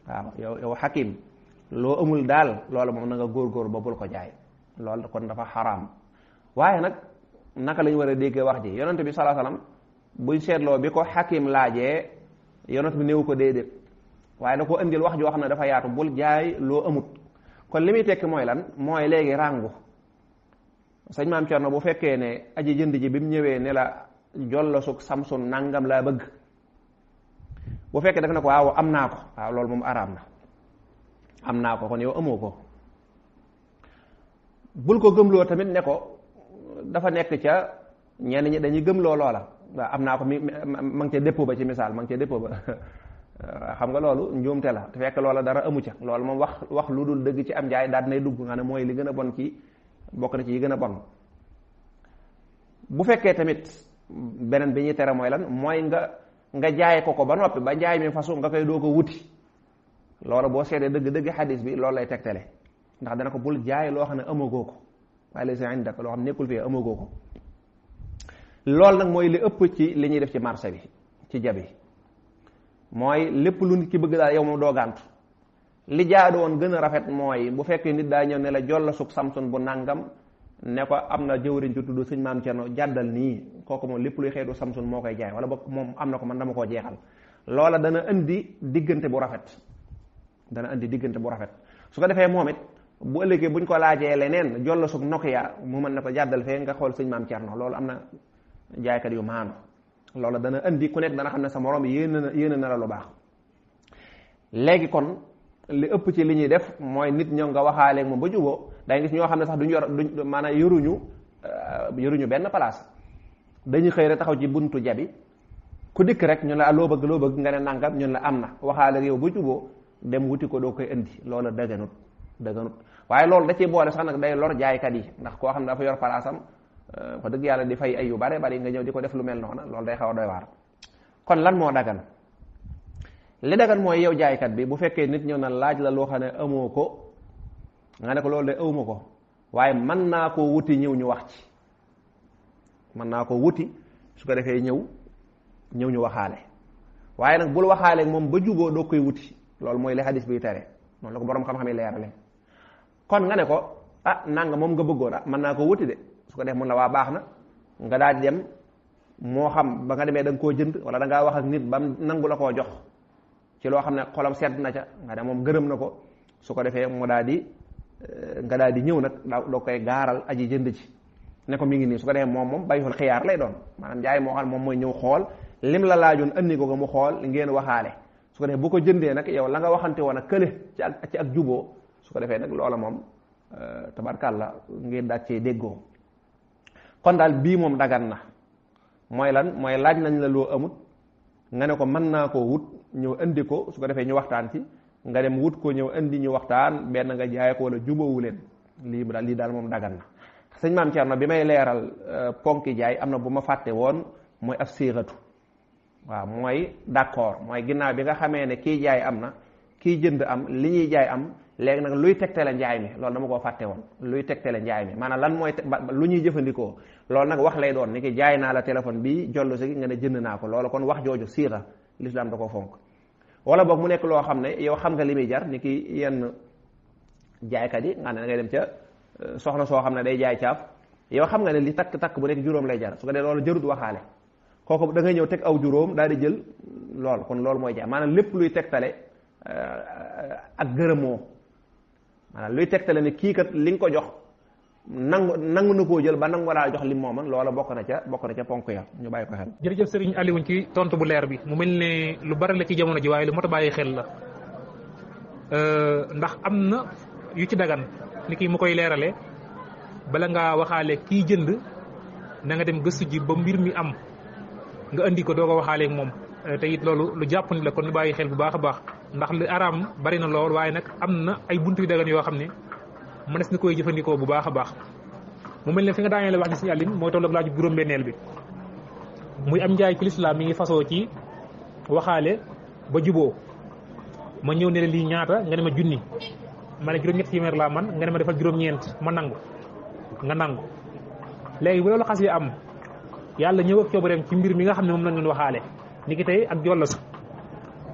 waaw yow Hakim loo amul daal loolu moom na nga góorgóor ba bul ko jaay loolu kon dafa xaraam waaye nag naka lañu war a déggee wax ji yonent bi sallallahu alayhi wasallam buñ seetloo bi ko Hakim laajee yonent bi néew ko déedéet waaye da ko indil wax joo xam ne dafa yaatu bul jaay loo amut kon li muy tekki mooy lan mooy léegi ràngu sëñ Maam Cerno bu fekkee ne aji jënd ji bi mu ñëwee ne la jollasug Samsung nangam laa bëgg bu fekkee daf ne ko waaw am naa ko waaw loolu moom araam na am naa ko kon yow amoo ko bul ko gëmloo tamit ne ko dafa nekk ca ñenn ñi dañuy gëmloo loola waaw am naa ko ma ngi ca dépôt ba ci misaal ma ngi ca dépôt ba xam nga loolu njuumte la te fekk loola dara amu ca loolu moom wax lu dul dëgg ci am njaay daal nay dugg nga ne mooy li gën a bon ci bokk na ci yi gën a bon bu fekkee tamit beneen bi ñuy tere mooy lan mooy nga jaay ko ba noppi ba njaay mi façon nga koy doo ko wuti loolu boo seetee dëgg xadis bi loolu lay tegtale ndax dana ko bul jaay loo xam ne amagoo ko waaye laysa indaka loo xam ne nekkul fii amagoo ko loolu nag mooy li ëpp ci li ñuy def ci marché bi ci jabi mooy lépp lu nit ki bëgg daal yow moom doo gàntu li jaadu woon gën a rafet mooy bu fekkee nit daa ñëw ne la jolla sug Samsung bu nangam ne ko am na jëwriñ ci tudd sëñ Maam Cerno jàddal nii kooku moom lépp luy xeetu Samsung moo koy jaay wala boog moom am na ko man dama koo jeexal loola dana indi diggante bu rafet su ko defee moom it bu ëllëgee buñ ko laajee leneen jolla sug Nokia mu mën na ko jàddal fee nga xool sëñ Maam Cerno loolu am na jaaykat yu maanu loola dana indi ku nekk dana xam ne sa morom yéene na la lu baax léegi kon li ëpp ci li ñuy def mooy nit ñoo nga waxaaleeg moom ba juboo day gis ñoo xam ne sax duñ maanaam yoruñu benn place dañuy xëy rek taxaw ci buntu jabi ku dikk rek ñu la loo bëgg nga ne nangam ñun la am na waxaaleeg yow ba juboo dem wuti ko doo koy indi loola dëgganut waaye loolu da ciy boole sax nag day lor jaaykat yi ndax koo xam ne dafa yor place am wax dëgg yàlla di fay ay yu bare bari nga ñëw di ko def lu mel noona loolu day xaw a doy waar kon lan moo dagan li dagan mooy yow jaaykat bi bu fekkee nit ñëw na laaj la loo xam ne amoo ko nga ne ko loolu de awma ko waaye mën naa koo wuti ñëw ñu wax ci mën naa koo wuti su ko defee ñëw ñu waxaale waaye nag bul waxaale moom ba juboo doo koy wuti loolu mooy li hadis bi tere noonu la ko borom xam-xam yi leerale kon nga ne ko nanga moom nga bëggoon mën naa ko wuti de su ko def mun la waa baax na nga daal di dem moo xam ba nga demee da nga koo jënd wala da ngaa wax ak nit ba nangu la koo jox ci loo xam ne xolam sedd na ca nga dem moom gërëm na ko su ko defee mu daal di nga daal di ñëw nag doo koy gaaral aji jënd ci ne ko mi ngi nii su ko defee moom bayul xiyaar lay doon maanaam jaay moo xam moom mooy ñëw xool lim la laajoon andi ko mu xool ngeen waxaale su ko defee bu ko jëndee nag yow la nga waxante woon ak kële ci ak juboo su ko defee nag loola moom tabarkàlla ngeen daal cee déggoo kon daal bii moom dagan na mooy lan mooy laaj nañ la loo amut nga ne ko mën naa koo wut ñëw indi ko su ko defee ñu waxtaan ci nga dem wut ko ñëw indi ñu waxtaan benn nga jaay ko wala jubóowu leen lii daal moom dagan na sëñ Maam Cerno bi may leeral ponki jaay am na bu ma fàtte woon mooy af siixatu waaw mooy d'accord mooy ginnaaw bi nga xamee ne kii jaay am na kii jënd am li ñuy jaay am léegi nag luy tegtale njaay mi loolu dama koo fàtte woon luy tegtale njaay mi maanaam lan mooy lu ñuy jëfandikoo loolu nag wax lay doon ni ki jaay naa la téléphone bi jollu si nga ne jënd naa ko loolu kon wax jooju siixa lislaam da koo fonk wala boog mu nekk loo xam ne yow xam nga li muy jar ni ki yenn jaaykat yi nga ne da ngay dem ca soxna soo xam ne day jaay caaf yow xam nga ne li takk bu nekk juróom lay jar su ko dee loolu jarut waxaale kooku da ngay ñëw teg aw juróom daal di jël loolu kon loolu mooy jaay maanaam lépp luy tegtale ak gërëmoo maanaam luy tegtale ne kii kat li nga ko jox nangu na koo jël ba nangu laa jox li mooman loola bokk na ca ponk ya ñu bàyyi ko xel. jërëjëf Serigne Aliou ci tontu bu leer bi mu mel ne lu bari la ci jamono ji waaye lu mot a bàyyi xel la ndax am na yu ci dagan ni kii mu koy leerale bala ngaa waxaale kii jënd na nga dem gëstu ji ba mbir mi am nga indi ko doo ko waxaaleeg moom te it loolu lu jàpp ni la kon ñu bàyyi xel bu baax a baax ndax li araam bari na lool waaye nag am na ay buntu yu dagan yoo xam ne mënees na koy jëfandikoo bu baax a baax mu mel ne fi nga daanee la wax ni si àllin mooy tolloog laaju juróom-benneel bi muy am njaay ci lislaam mi ngi fasoo ci waxaale ba juboo ma ñëw ne la lii ñaata nga ne ma junni ma ne juróom-ñetti téeméer laa man nga ne ma defal juróom-ñeent ma nangu nga nangu léegi bu loolu xas yi am yàlla ñëw ak coobareem ci mbir mi nga xam ne moom lañ doon waxaale ni ki tey ak jolla su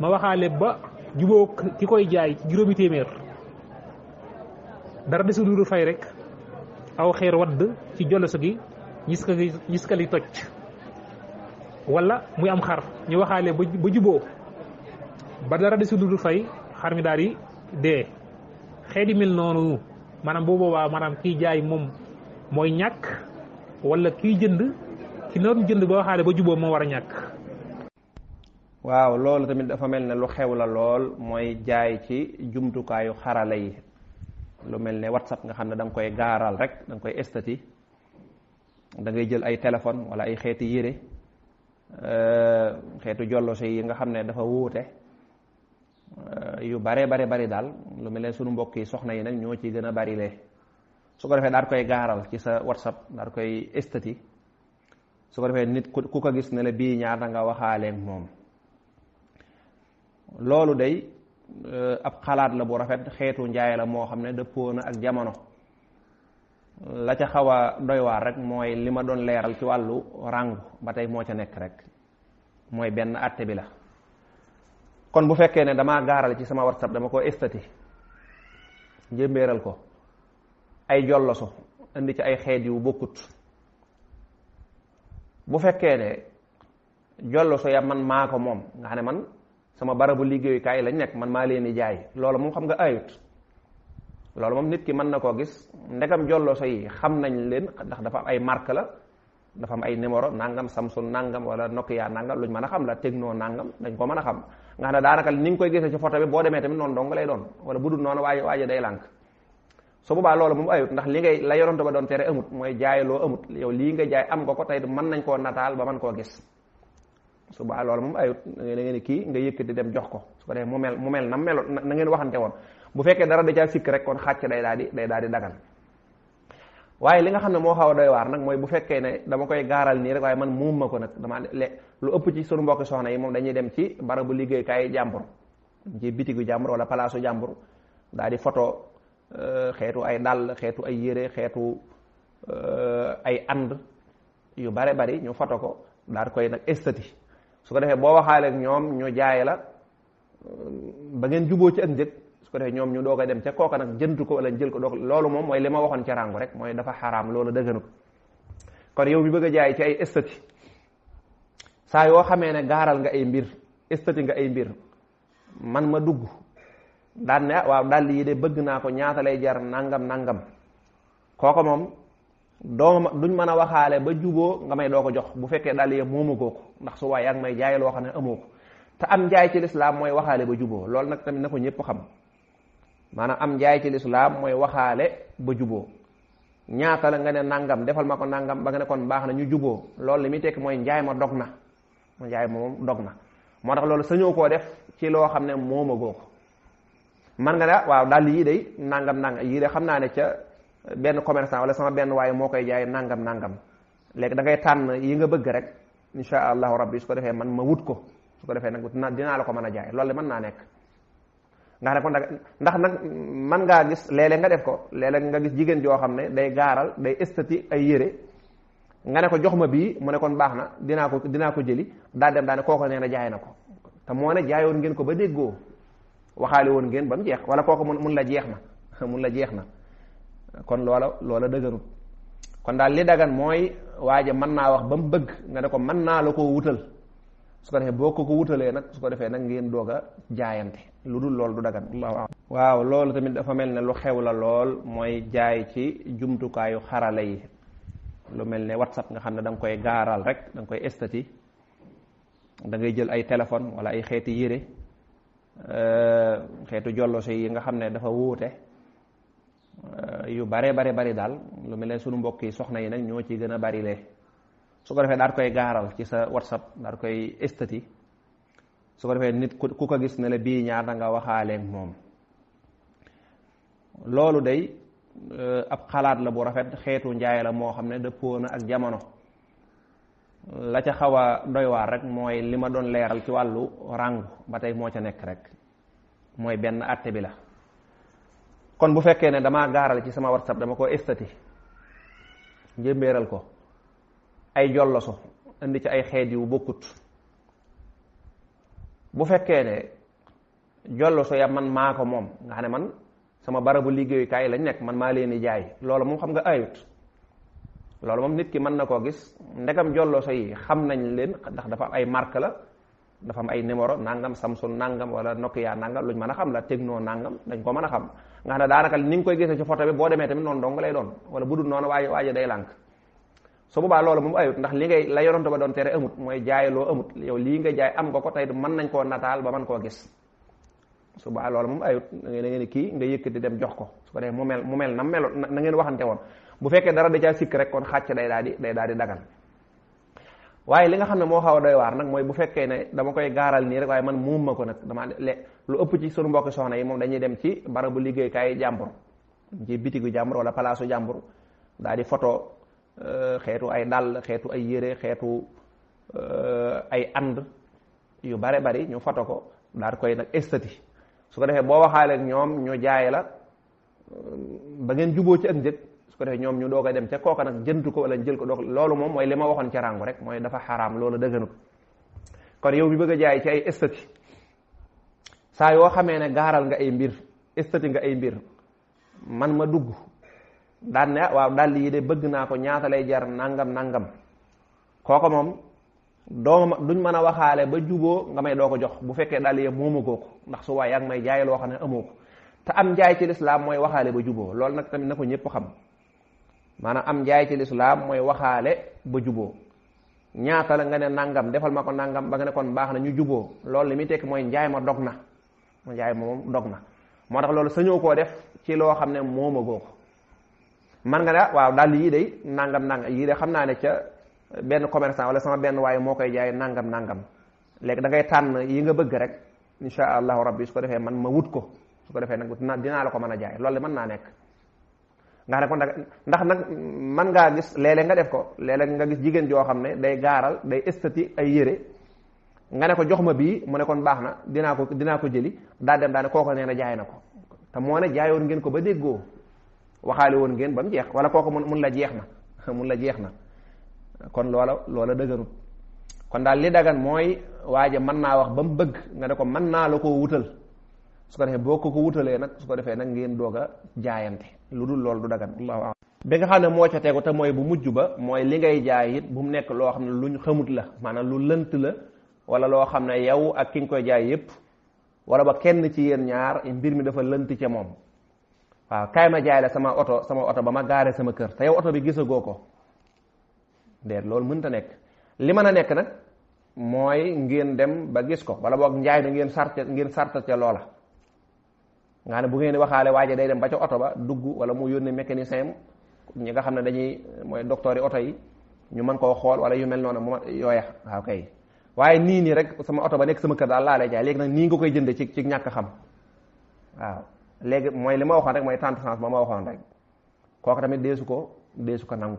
ma waxaale ba juboo ki koy jaay ci juróomi téeméer dara desul lu fay rek aw xeer wadd ci jolla su gi ñiska li toj wala muy am xar ñu waxaale ba juboo ba dara de su dul fay xar mi daal di dee xeeti mel noonu maanaam boo boobaa maanaam kiy jaay moom mooy ñàkk wala kiy jënd ki noonu jënd ba waxaale ba juboo moo war a ñàkk. waaw loolu tamit dafa mel ne lu xew la lool mooy jaay ci jumtukaayu xarala yi lu mel ne WhatsApp nga xam ne da nga koy gaaral rek da nga koy estati da ngay jël ay téléphone wala ay xeeti yére xeetu jolloso yi nga xam ne dafa wuute yu bare bari daal lu mel ne sunu mbokk yi soxna yi nag ñoo ci gën a bari lee su ko defee daal koy gaaral ci sa WhatsApp daal koy estati su ko defee nit ku ko gis ne la bii ñaata nga waxaaleeg moom loolu day ab xalaat la bu rafet xeetu njaay la moo xam ne dëppoo na ak jamono la ca xaw a doy waar rek mooy li ma doon leeral ci wàllu ràngu ba tey moo ca nekk rek mooy benn àtte bi la kon bu fekkee ne damaa gaaral ci sama WhatsApp dama ko estati njëmbéeral ko ay jolloso indi ci ay xeet yu bokkut bu fekkee ne jolloso ya man maa ko moom nga xam ne man sama barabu liggéeyukaay lañ nekk man maa leen di jaay loolu moom xam nga ayut loolu moom nit ki mën na koo gis ndegam jolloso yi xam nañ leen ndax dafa am ay marque la dafa am ay numéro nangam Samsung nangam wala Nokia nangam luñ mën a xam la Tecno nangam dañ ko mën a xam nga xam ne daanaka ni nga koy gisee ci photo bi boo demee tamit noonu dong lay doon wala bu dul noonu waaje day lànk su boobaa loolu moom ayut ndax li ngay la yoronto ba doon tere amut mooy jaay loo amut yow lii nga jaay am nga ko tey mën nañ koo nataal ba mën koo gis su boobaa loolu moom ayut da ngeen kii nga yëkkati dem jox ko su ko defee mu mel na melo na ngeen waxante woon bu fekkee dara da caa sikk rek kon xàcc day daal di dagan waaye li nga xam ne moo xaw a doy waar nag mooy bu fekkee ne dama koy gaaral nii rek waaye man muum ma ko nag dama lu ëpp ci sunu mbokki soxna yi moom dañuy dem ci barabu liggéeykaay jàmbur ci bitigu jàmbur wala palaasu jàmbur daal di photo xeetu ay dàll xeetu ay yére xeetu ay and yu bare bari ñu photo ko daal koy nag estati su ko defee boo waxaaleeg ñoom ñu jaay la ba ngeen juboo ci ak njëg su ko defee ñoom ñu doo koy dem ca kooka nag jëntu ko wala jël ko doo loolu moom mooy li ma waxoon ca ràngu rek mooy dafa xaraam loolu dëgganut kon yow mi bëgg a jaay ci ay estati saa yoo xamee ne gaaral nga ay mbir estati nga ay mbir man ma dugg daan ne waaw dàll yi de bëgg naa ko ñaata lay jar nangam kooko moom duñ mën a waxaale ba juboo nga may doo ko jox bu fekkee dàll yi moomu ko ndax su waay yaa ngi may jaay loo xam ne amoo ko te am njaay ci lislaam mooy waxaale ba juboo loolu nag tamit na ko ñëpp xam maanaam am njaay ci lislaam mooy waxaale ba juboo ñaata la nga ne nangam defal ma ko nangam ba nga ne kon baax na ñu juboo loolu li muy tekk mooy njaay ma dog na njaay ma moom dog na moo tax loolu sañoo koo def ci loo xam ne moomagoo ko man nga ne waaw daal yii day nangam yii de xam naa ne ca benn commerçant wala sama benn waaye moo koy jaay nangam léegi da ngay tànn yi nga bëgg rek insha allahu rabbi su ko defee man ma wut ko su ko defee nag dinaa la ko mën a jaay loolu mën naa nekk nga xam ne kon ndax nag man ngaa gis léeg-léeg nga def ko léeg-léeg nga gis jigéen joo xam ne day gaaral day estati ay yére nga ne ko jox ma bii mu ne kon baax na dinaa ko jëli daa dem daa ne kooko nee na jaay na ko te moo ne jaayoon ngeen ko ba déggoo waxaale woon ngeen ba mu jeex wala kooku mun la jeex na kon loola dëgganut kon daal li dagan mooy waaja mën naa wax ba mu bëgg nga ne ko mën naa la koo wutal su ko defee boo ko wutalee nag su ko defee nag ngeen doog a jaayante lu dul loolu du dagan waaw loolu tamit dafa mel ne lu xew la lool mooy jaay ci jumtukaayu xarala yi lu mel ne WhatsApp nga xam ne da nga koy gaaral rek da nga koy estati da ngay jël ay téléphone wala ay xeeti yére xeetu jolloso yi nga xam ne dafa wuute yu bare bari daal lu mel ne sunu mbokk yi soxna yi nag ñoo ci gën a bari lee su ko defee daal koy gaaral ci sa WhatsApp daal koy estati su ko defee nit ku ko gis ne la bii ñaata nga waxaaleeg moom loolu day ab xalaat la bu rafet xeetu njaay la moo xam ne dëppoo na ak jamono la ca xaw a doy waar rek mooy li ma doon leeral ci wàllu ràngu ba tey moo ca nekk rek mooy benn àtte bi la kon bu fekkee ne damaa gaaral ci sama WhatsApp dama ko estati njëmbéeral ko ay jolloso indi ci ay xeet yu bokkut bu fekkee ne jolloso ya man maa ko moom nga xam ne man sama barabu liggéeyukaay lañ nekk man maa leen di jaay loolu moom xam nga ayut loolu moom nit ki mën na koo gis ndegam jollooso yi xam nañ leen ndax dafa am ay marque la, dafa am ay numéro nangam Samsung nangam wala Nokia nangam luñ mën a xam la, Tecno nangam dañ ko mën a xam nga xam ne daanaka ni nga koy gisee ci photo bi boo demee tamit noonu dong lay doon, wala bu dul noonu waaye day lànk. su boobaa loolu moom ayut ndax li ngay la yonent ba doon tere amut, mooy jaayaloo amut, yow lii nga jaay am nga ko tey mën nañ koo nataal ba mën koo gis. su boobaa loolu moom ayut da ngeen kii nga yëkkati dem jox ko su ko defee mu mel na meloon na ngeen waxante woon. bu fekkee dara da caa sikk rek kon xàcc day daal di dagan. waaye li nga xam ne moo xaw a doy waar nag mooy bu fekkee ne dama koy gaaral nii rek waaye man muum ma ko nag dama lu ëpp ci sunu mbokki soxna yi moom dañuy dem ci barabu liggéeykaay jàmbur, ci bitigu jàmbur wala palaasu jàmbur daal di photo xeetu ay dàll, xeetu ay yére, xeetu ay and yu bare bari ñu photo ko daal di koy nag estati. su ko defee boo waxaale ak ñoom ñu jaay la ba ngeen juboo ci ak njëg, su ko defee ñoom ñu doog a dem ca kooka nag jëntu ko wala jël ko doog. loolu moom mooy li ma waxoon ca ràngu rek mooy dafa xaraam, loolu dëgganut. kon yow mi bëgg a jaay ci ay estati, saa yoo xamee ne gaaral nga ay mbir, estati nga ay mbir, man ma dugg daan ne waaw dàll yi de bëgg naa ko ñaata lay jar nangam kooka moom duñ mën a waxaale ba juboo nga may doo ko jox bu fekkee dàll yi moomagoo ko, ndax su waay yaa ngi may jaay loo xam ne amoo ko. te am njaay ci lislaam mooy waxaale ba juboo, loolu nag tamit na ko ñëpp xam. maanaam am njaay ci lislaam mooy waxaale ba juboo. ñaata la nga ne nangam, defal ma ko nangam ba nga ne kon baax na ñu juboo, loolu li muy tekk mooy njaay ma dog na, njaay ma moom dog na. moo tax loolu sañoo koo def ci loo xam ne moomagoo ko. man nga ne waaw dàll yii de nangam yii de xam naa ne ca benn commerçant wala sama benn waaye moo koy jaay nangam léegi da ngay tànn yi nga bëgg rek insha allahu rabbi, su ko defee man ma wut ko, su ko defee nag dinaa la ko mën a jaay. loolu mën naa nekk nga ne ko ndax nag man ngaa gis léeg-léeg nga def ko, léeg-léeg nga gis jigéen joo xam ne day gaaral, day estati ay yére, nga ne ko jox ma bii, mu ne kon baax na dinaa ko jëli, daa dem daa ne kooko nee na jaay na ko, te moo ne jaayoon ngeen ko ba déggoo, waxaale woon ngeen ba mu jeex, wala kooku mun la jeex na kon loola dëgganut. kon daal li dagan mooy waaje mën naa wax ba mu bëgg nga ne ko mën naa la koo wutal, su ko defee boo ko wutalee nag su ko defee nag ngeen doog a jaayante. lu dul loolu du dagan. bi nga xam ne moo ca tegu te mooy bu mujj ba, mooy li ngay jaay it bu mu nekk loo xam ne luñ xamut la, maanaam lu lënt la, wala loo xam ne yow ak ki nga koy jaay yépp wala ba kenn ci yéen ñaar mbir mi dafa lënt ca moom. waaw kaay ma jaay la sama oto ba ma gaare sama kër te yow oto bi gisagoo ko, déet loolu mënta nekk. li mën a nekk nag mooy ngeen dem ba gis ko, wala boog njaay na ngeen sarta ca loola nga ne bu ngeen waxaale waaje day dem ba ca oto ba dugg, wala mu yónnee mécanicien ñi nga xam ne dañuy mooy docteur yi oto yi ñu mën koo xool wala yu mel noonu mu yooya. waaw kay waaye nii rek sama oto ba nekk sama kër daal laa lay jaay, léegi nag nii nga koy jënde ci ñàkk xam. waaw léegi mooy li ma waxoon rek mooy tente chance ba ma waxoon rek, kooku tamit deesu ko nangu.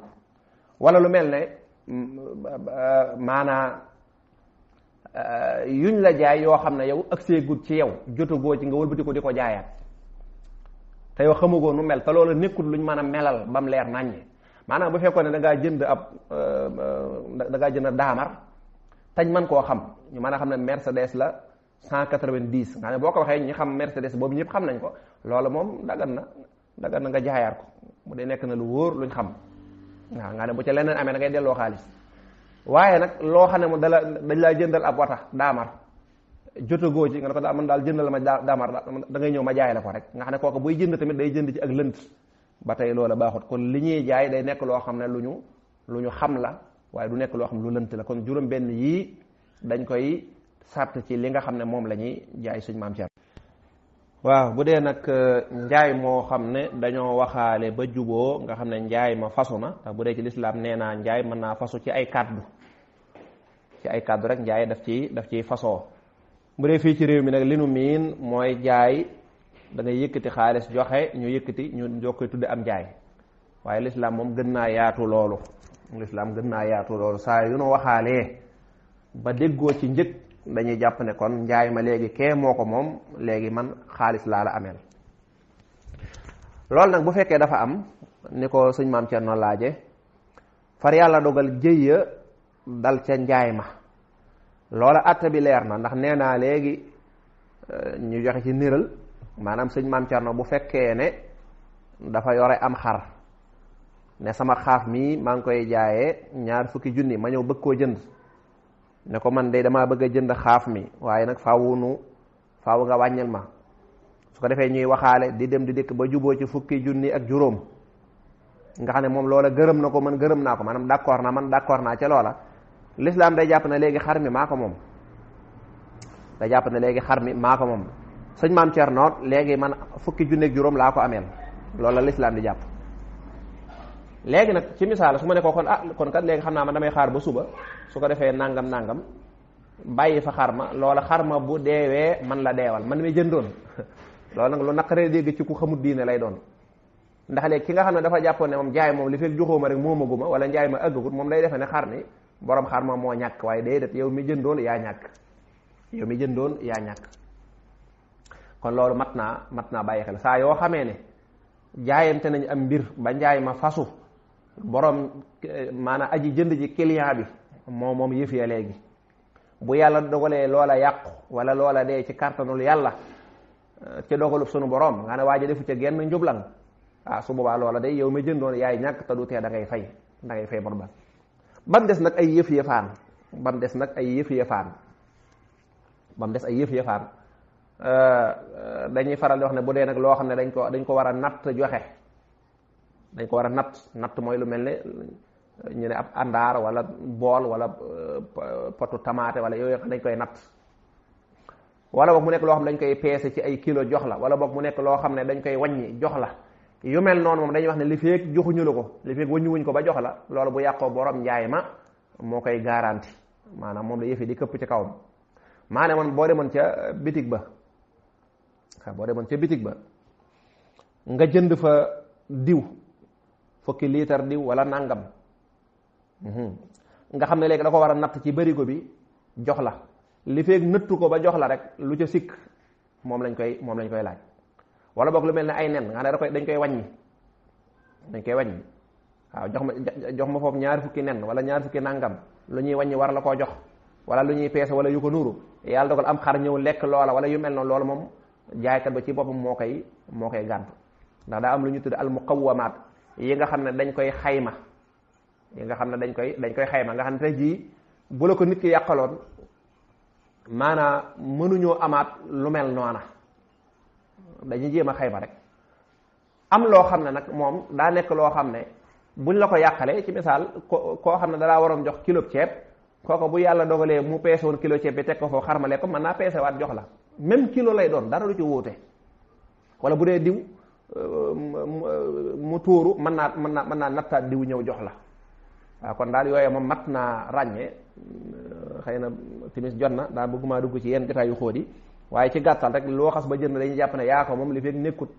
wala lu mel ne maanaa yuñ la jaay yoo xam ne yow ak seegut ci yow, jotagoo ci nga wëlbati ko di ko jaayaat te yow xamagoo nu mel, te loolu nekkul luñ mën a melal ba mu leer naññe. maanaam bu fekkoon ne da ngaa jënd daamar tañ mën koo xam, ñu mën a xam ne Mercedes la 190 nga ne boo ko waxee ñu xam Mercedes boobu ñëpp xam nañ ko, loolu moom dagan na nga jaayaat ko mu dee nekk na lu wóor luñ xam. waaw nga ne bu ca leneen amee da ngay delloo xaalis. waaye nag loo xam ne mu dañ laa jëndal ab wata daamar jotagoo ci nga ne ko man daal jëndal ma daamar da ngay ñëw ma jaay la ko rek, nga xam ne kooku buy jënd tamit day jënd ci ak lënt, ba tey loola baaxut. kon li ñuy jaay day nekk loo xam ne lu ñu xam la, waaye du nekk loo xam lu lënt la. kon juróom benn yii dañ koy sart ci li nga xam ne moom la ñuy jaay suñ maam Cerno. waaw bu dee nag njaay moo xam ne dañoo waxaale ba juboo, nga xam ne njaay ma fasu na, ndax bu dee ci lislaam nee naa njaay mën naa fasu ci ay kàddu rek njaay daf ciy fasoo. bu dee fii ci réew mi nag li nu miin mooy jaay da ngay yëkkati xaalis joxe ñu yëkkati ñu joo koy tudde am njaay, waaye lislaam moom gën naa yaatu loolu. saa yu nu waxaalee ba déggoo ci njëg dañuy jàpp ne kon njaay ma léegi kee moo ko moom, léegi man xaalis laa la ameel. loolu nag bu fekkee dafa am ni ko sëñ maam Cerno laaje, far yàlla dogal jëyya dal ca njaay ma, loola àtte bi leer na, ndax nee naa léegi ñu joxe ci niral, maanaam sëñ maam Cerno bu fekkee ne dafa yore am xar ne sama xaaf mii maa ngi koy jaayee 20 junni, ma ñëw bëgg koo jënd ne ko man de damaa bëgg a jënd xaaf mi waaye nag faaw nga wàññil ma. su ko defee ñuy waxaale di dem di dikk ba juboo ci 10 junni ak juróom nga xam ne moom loola gërëm na ko man gërëm naa ko, maanaam d'accord naa ca loola. l'islam day jàpp ne léegi xar mi maa ko moom, day jàpp ne léegi xar mi maa ko moom. sëñ maam Thierno léegi man 10 junni ak juróom laa ko ameel, loolu la l'islam di jàpp. léegi nag ci misaal su ma ne ko kon kat léegi xam naa man damay xaar ba suba, su ko defee nangam bàyyi fa xar ma, loola xar ma bu deewee man la deewal, man mi jëndoon loolu nag lu naqaree dégg ci ku xamut diine lay doon. ndax léegi ki nga xam ne dafa jàppoon ne moom jaay moom li fekk joxoo ma rek moomaguma wala njaay ma àggagut, moom day defe ne xar mi borom xar ma moo ñàkk, waaye déedéet yow mi jëndoon yaa ñàkk. kon loolu mat naa bàyyi xel saa yoo xamee ne jaayante nañ am mbir ba njaay ma fasu, borom maanaam aji jënd ji client bi moom yëf ya léegi. bu yàlla dogalee loola yàqu wala loola dee ci kartanul yàlla ci dogalub sunu borom nga ne waa ji defu ca genn njublan, su boobaa loola day yow mi jëndoon yaay ñàkk te du tee da ngay fay bor ba. ba mu des nag ay yëf yëfaan dañuy faral di wax ne bu dee nag loo xam ne dañ ko war a natt joxe, dañ ko war a natt mooy lu mel ne ñu ne ab àndaar wala bool wala potu tamaate wala yooyu dañ koy natt, wala boog mu nekk loo xam ne dañ koy peese ci ay kilo jox la, wala boog mu nekk loo xam ne dañ koy wàññi jox la. yu mel noonu moom dañuy wax ne li feek joxuñu la ko, li feek wàññiwuñ ko ba jox la, loolu bu yàqoo borom njaay ma moo koy garanti, maanaam moom la yëfi di këpp ci kawam. maanaam man boo demoon ca bitig ba nga jënd fa diw 10 litre diw wala nangam, nga xam ne léegi da ko war a natt ci barigo bi jox la, li feeg nëttu ko ba jox la rek lu ca sikk moom lañ koy laaj. wala boog lu mel ne ay nen nga xam ne dañ koy wàññi waaw jox ma foofu 20 nen wala 20 nangam, lu ñuy wàññi war la koo jox wala lu ñuy peese wala yu ko nuuru, yàlla dogal am xar ñëw lekk loola wala yu mel noonu, loolu moom jaaykat ba ci boppam moo koy gàntu. ndax daa am lu ñu tudd al muqawwamaat yi nga xam ne dañ koy xayma, nga xam ne tey jii bu la ko nit ki yàqaloon maanaam mënuñoo amaat lu mel noona, dañuy jéem a xayma rek. am loo xam ne nag moom daa nekk loo xam ne buñ la ko yàqalee ci misaal koo xam ne dalaa waroon jox kilo ceeb, kooko bu yàlla dogalee mu peese woon kilo ceeb bi teg ko foofu xarmale ko mën naa peese waat jox la même kilo lay doon, dara du ci wuute. wala bu dee diw mu tuuru mën naa nattaat diw ñëw jox la. waaw kon daal yooye moom mat naa ràññee, xëy na timis jot na daa bëgguma dugg ci yenn détails yu xóot yi, waaye ci gàttal rek loo xas ba jënd dañuy jàpp ne yaa ko moom li fekk nekkut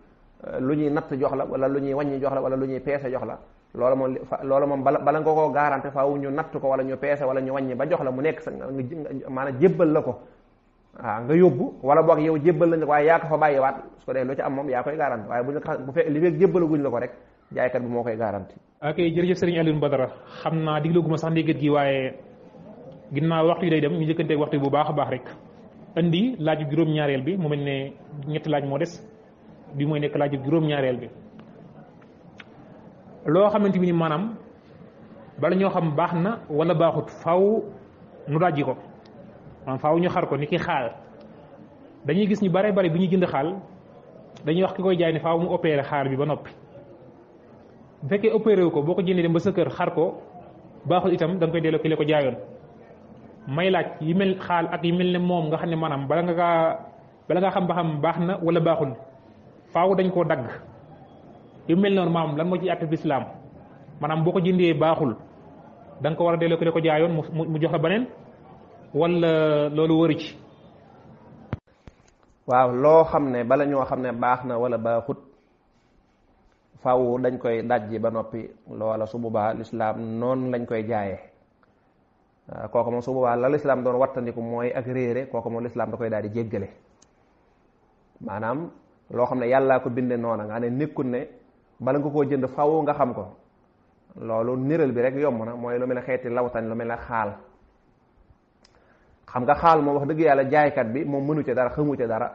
lu ñuy natt jox la wala lu ñuy wàññi jox la wala lu ñuy peese jox la. loolu moom bala nga koo garanté faaw ñu natt ko wala ñu peese wala ñu wàññi ba jox la mu nekk sa maanaam jébbal la ko, waaw nga yóbbu wala boog yow jébbal lañ ko waaye yaa ko fa bàyyiwaat, su ko dee lu ci am moom yaa koy garanti, waaye bu fekk li fekk jébbalaguñ la ko rek jaaykat bi moo koy garanti. ok jërëjëf sëriñ Alioune Badara, xam naa diglaguma sax ndégat gi, waaye ginnaaw waxtu yi day dem ñu jëkkanteeg waxtu bu baax a baax rek indi laaju juróom-ñaareel bi mu mel ne ñetti laaj moo des, bi mooy nekk laaju juróom-ñaareel bi. loo xamante bi ni maanaam bala ñoo xam baax na wala baaxut faaw nu dajji ko, maanaam faaw ñu xar ko ni ki xaal. dañuy gis ñu bare bu ñuy jënd xaal dañuy wax ki koy jaay ne faaw mu opéré xaal bi ba noppi. bu fekkee opéré wu ko boo ko jëndee dem ba sa kër xar ko baaxul itam da nga koy delloo ki la ko jaayoon. may laaj yi mel xaal ak yi mel ne moom nga xam ne maanaam bala nga xam ba xam baax na wala baaxul faaw dañ koo dagg. yu mel noonu maam lan moo ci àtte lislaam, maanaam boo ko jëndee baaxul da nga ko war a delloo ki la ko jaayoon mu jox la beneen wala loolu wëru ci. waaw loo xam ne bala ñoo xam ne baax na wala baaxut faaw dañ koy dajji ba noppi, loola su boobaa lislaam noonu lañ koy jaayee. kooku moom su boobaa la lislaam doon wattandiku mooy ak réere, kooku moom lislaam da koy daal di jéggale. maanaam loo xam ne yàllaa ko binde noona nga ne nekkul ne bala nga koo jënd faaw nga xam ko, loolu niral bi rek yomb na, mooy lu mel ne xeeti lawtañ lu mel ne xaal. xam nga xaal moom wax dëgg yàlla jaaykat bi moom mënu ci dara, xamu ci dara.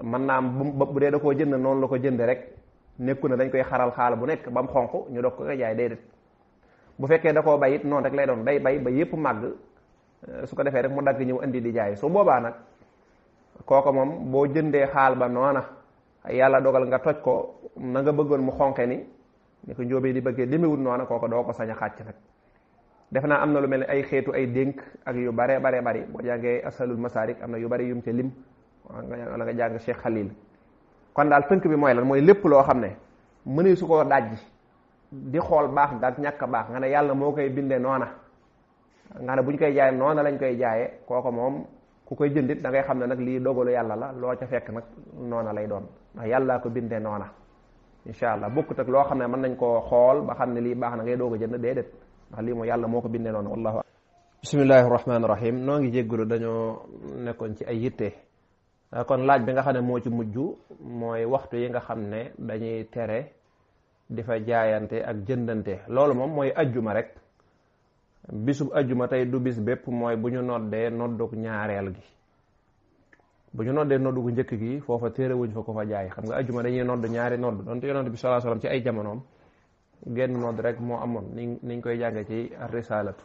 mën naa am bu dee da koo jënd noonu la ko jënd rek nekku na dañ koy xaral xaal bu nekk ba mu xonq ñu doog ko jaay déedéet. bu fekkee da koo bay it noonu rek lay doon day bay ba yépp màgg su ko defee rek mu dagg ñëw indi di jaay su boobaa nag kooka moom boo jëndee xaal ba noona yàlla dogal nga toj ko na nga bëggoon mu xonqe ni ko njóobee di bëggee demewut noona kooka doo ko sañ a xàcc nag. def naa am na lu mel ne ay xeetu ay dénk ak yu bare bari boo jàngee asalul masarik am na yu bari yum ca lim wala nga jàng Cheikh Khalil. kon daal tënk bi mooy lan mooy lépp loo xam ne mënee su koo dajji di xool baax nga ak ñàkk baax nga ne yàlla moo koy bindee noona nga ne bu ñu koy jaay noona lañ koy jaayee kooku moom ku koy jëndit da ngay xam ne nag lii dogalu yàlla la loo ca fekk nag noona lay doon ndax yàllaa ko bindee noona incha allah bokkut ak loo xam ne mën nañ koo xool ba xam ne lii baax na ngay doog a jënd déedéet ndax lii moo yàlla moo ko bindee noona wallahu bismillahi rahmaani rahim noo ngi jéggulu dañoo nekkoon ci ay yitte kon laaj bi nga xam ne moo ci mujj mooy waxtu yi nga xam ne dañuy tere di fa jaayante ak jëndante loolu moom mooy ajjuma rek bisub ajjuma tey du bis bépp mooy bu ñu noddee nodduk ñaareel gi bu ñu noddee noddugu njëkk gi foofa téerewuñ fa ko fa jaay xam nga ajjuma dañuy nodd ñaari nodd donte yonent bi sallallahu alayhi wasallam ci ay jamonoom genn nodd rek moo amoon niñ koy jànge ci risalatu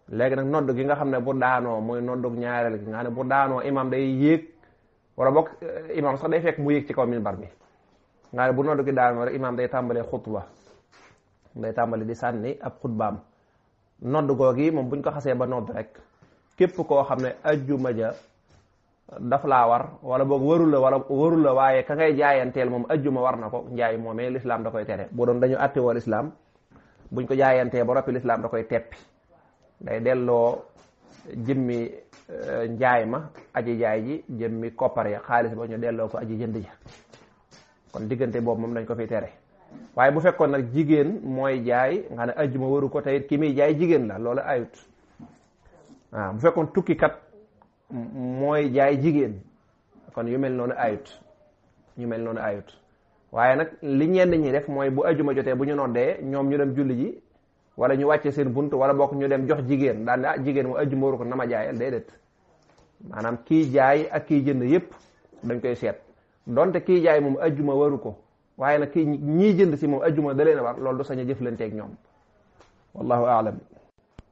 léegi nag nodd gi nga xam ne bu daanoo mooy nodduk ñaareel gi nga xam ne bu daanoo imam day yéeg wala bokk imam sax day fekk mu yéeg ci kaw minbar bi nga ne bu nodd gi daanoo rek imam day tàmbalee xutba day tàmbali di sànni ab xutbaam nodd googi moom buñ ko xasee ba nodd rek képp koo xam ne ajjuma ja daf laa war wala boog warul la waaye ka ngay jaayanteel moom ajjuma war na ko njaay moomee lislaam da koy tere boo doon dañu àtte woo lislaam buñ ko jaayantee ba noppi lislaam da koy teppi day delloo jëmmi njaay ma aji jaay ji jëmmi koppar ya xaalis ba ñu delloo ko aji jënd ja kon diggante boobu moom dañ ko fi tere waaye bu fekkoon nag jigéen mooy jaay nga ne ajjuma waru ko tey ki muy jaay jigéen la loolu ayut waaw bu fekkoon tukkikat mooy jaay jigéen kon yu mel noonu ayut waaye nag li ñenn ñi def mooy bu ajjuma jotee bu ñu noddee ñoom ñu dem julli ji wala ñu wàcce seen bunt wala bokk ñu dem jox jigéen daal ne jigéen mu ajjuma waru ko na ma jaayal déedéet maanaam kii jaay ak kii jënd yépp dañ koy seet donte kii jaay moom ajjuma waru ko waaye nag kii ñii jënd si moom ajjuma da leen a war loolu du sañ a jëflanteeg ñoom wallahu aalam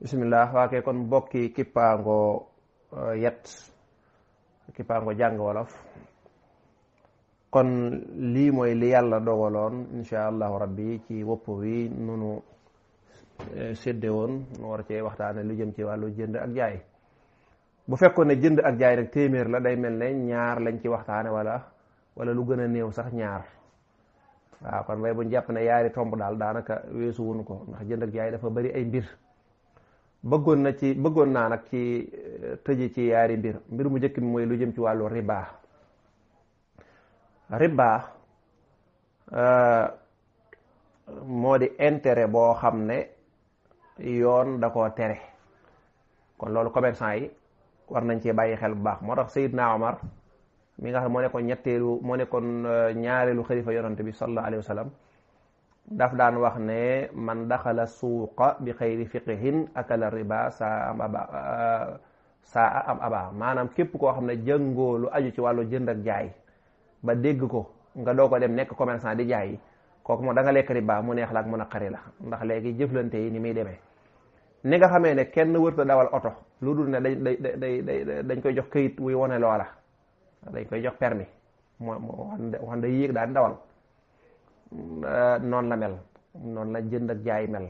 bismillah waa kay kon mbokki kippaango kippaango jàng wolof kon lii mooy li yàlla dogaloon insha allahu rabbi ci wopp wi nunu sédde woon nu war cee waxtaane lu jëm ci wàllu jënd ak jaay bu fekkoon ne jënd ak jaay rek téeméer la day mel ne ñaar lañ ci waxtaane wala lu gën a néew sax ñaar waaw kon bay buñ jàpp ne yaari tomb daal daanaka weesu wuñu ko ndax jënd ak jaay dafa bari ay mbir bëggoon naa nag ci tëji ci yaari mbir mu njëkk mi mooy lu jëm ci wàllu riba moo di intérêt boo xam ne yoon da koo tere kon loolu commerçant yi war nañ cee bàyyi xel bu baax moo tax Seydina Omar mi nga xam moo nekkoon ñaareelu xalifa yonante bi sallallahu alayhi wa sallam daf daan wax ne man daxala suuqa bi xayri fiqihin akala riba saa am aba maanaam képp koo xam ne jëngoo lu aju ci wàllu jënd ak jaay ba dégg ko nga doo ko dem nekk commerçant di jaay kooku moom da nga lekk riba mu neex la ak mu naqari la ndax léegi jëflante yi ni muy demee ni nga xamee ne kenn wërta dawal oto lu dul ne dañ koy jox këyit wuy wone loola dañ koy jox permis wax da yéeg daal di dawal noonu la mel noonu la jënd ak jaay mel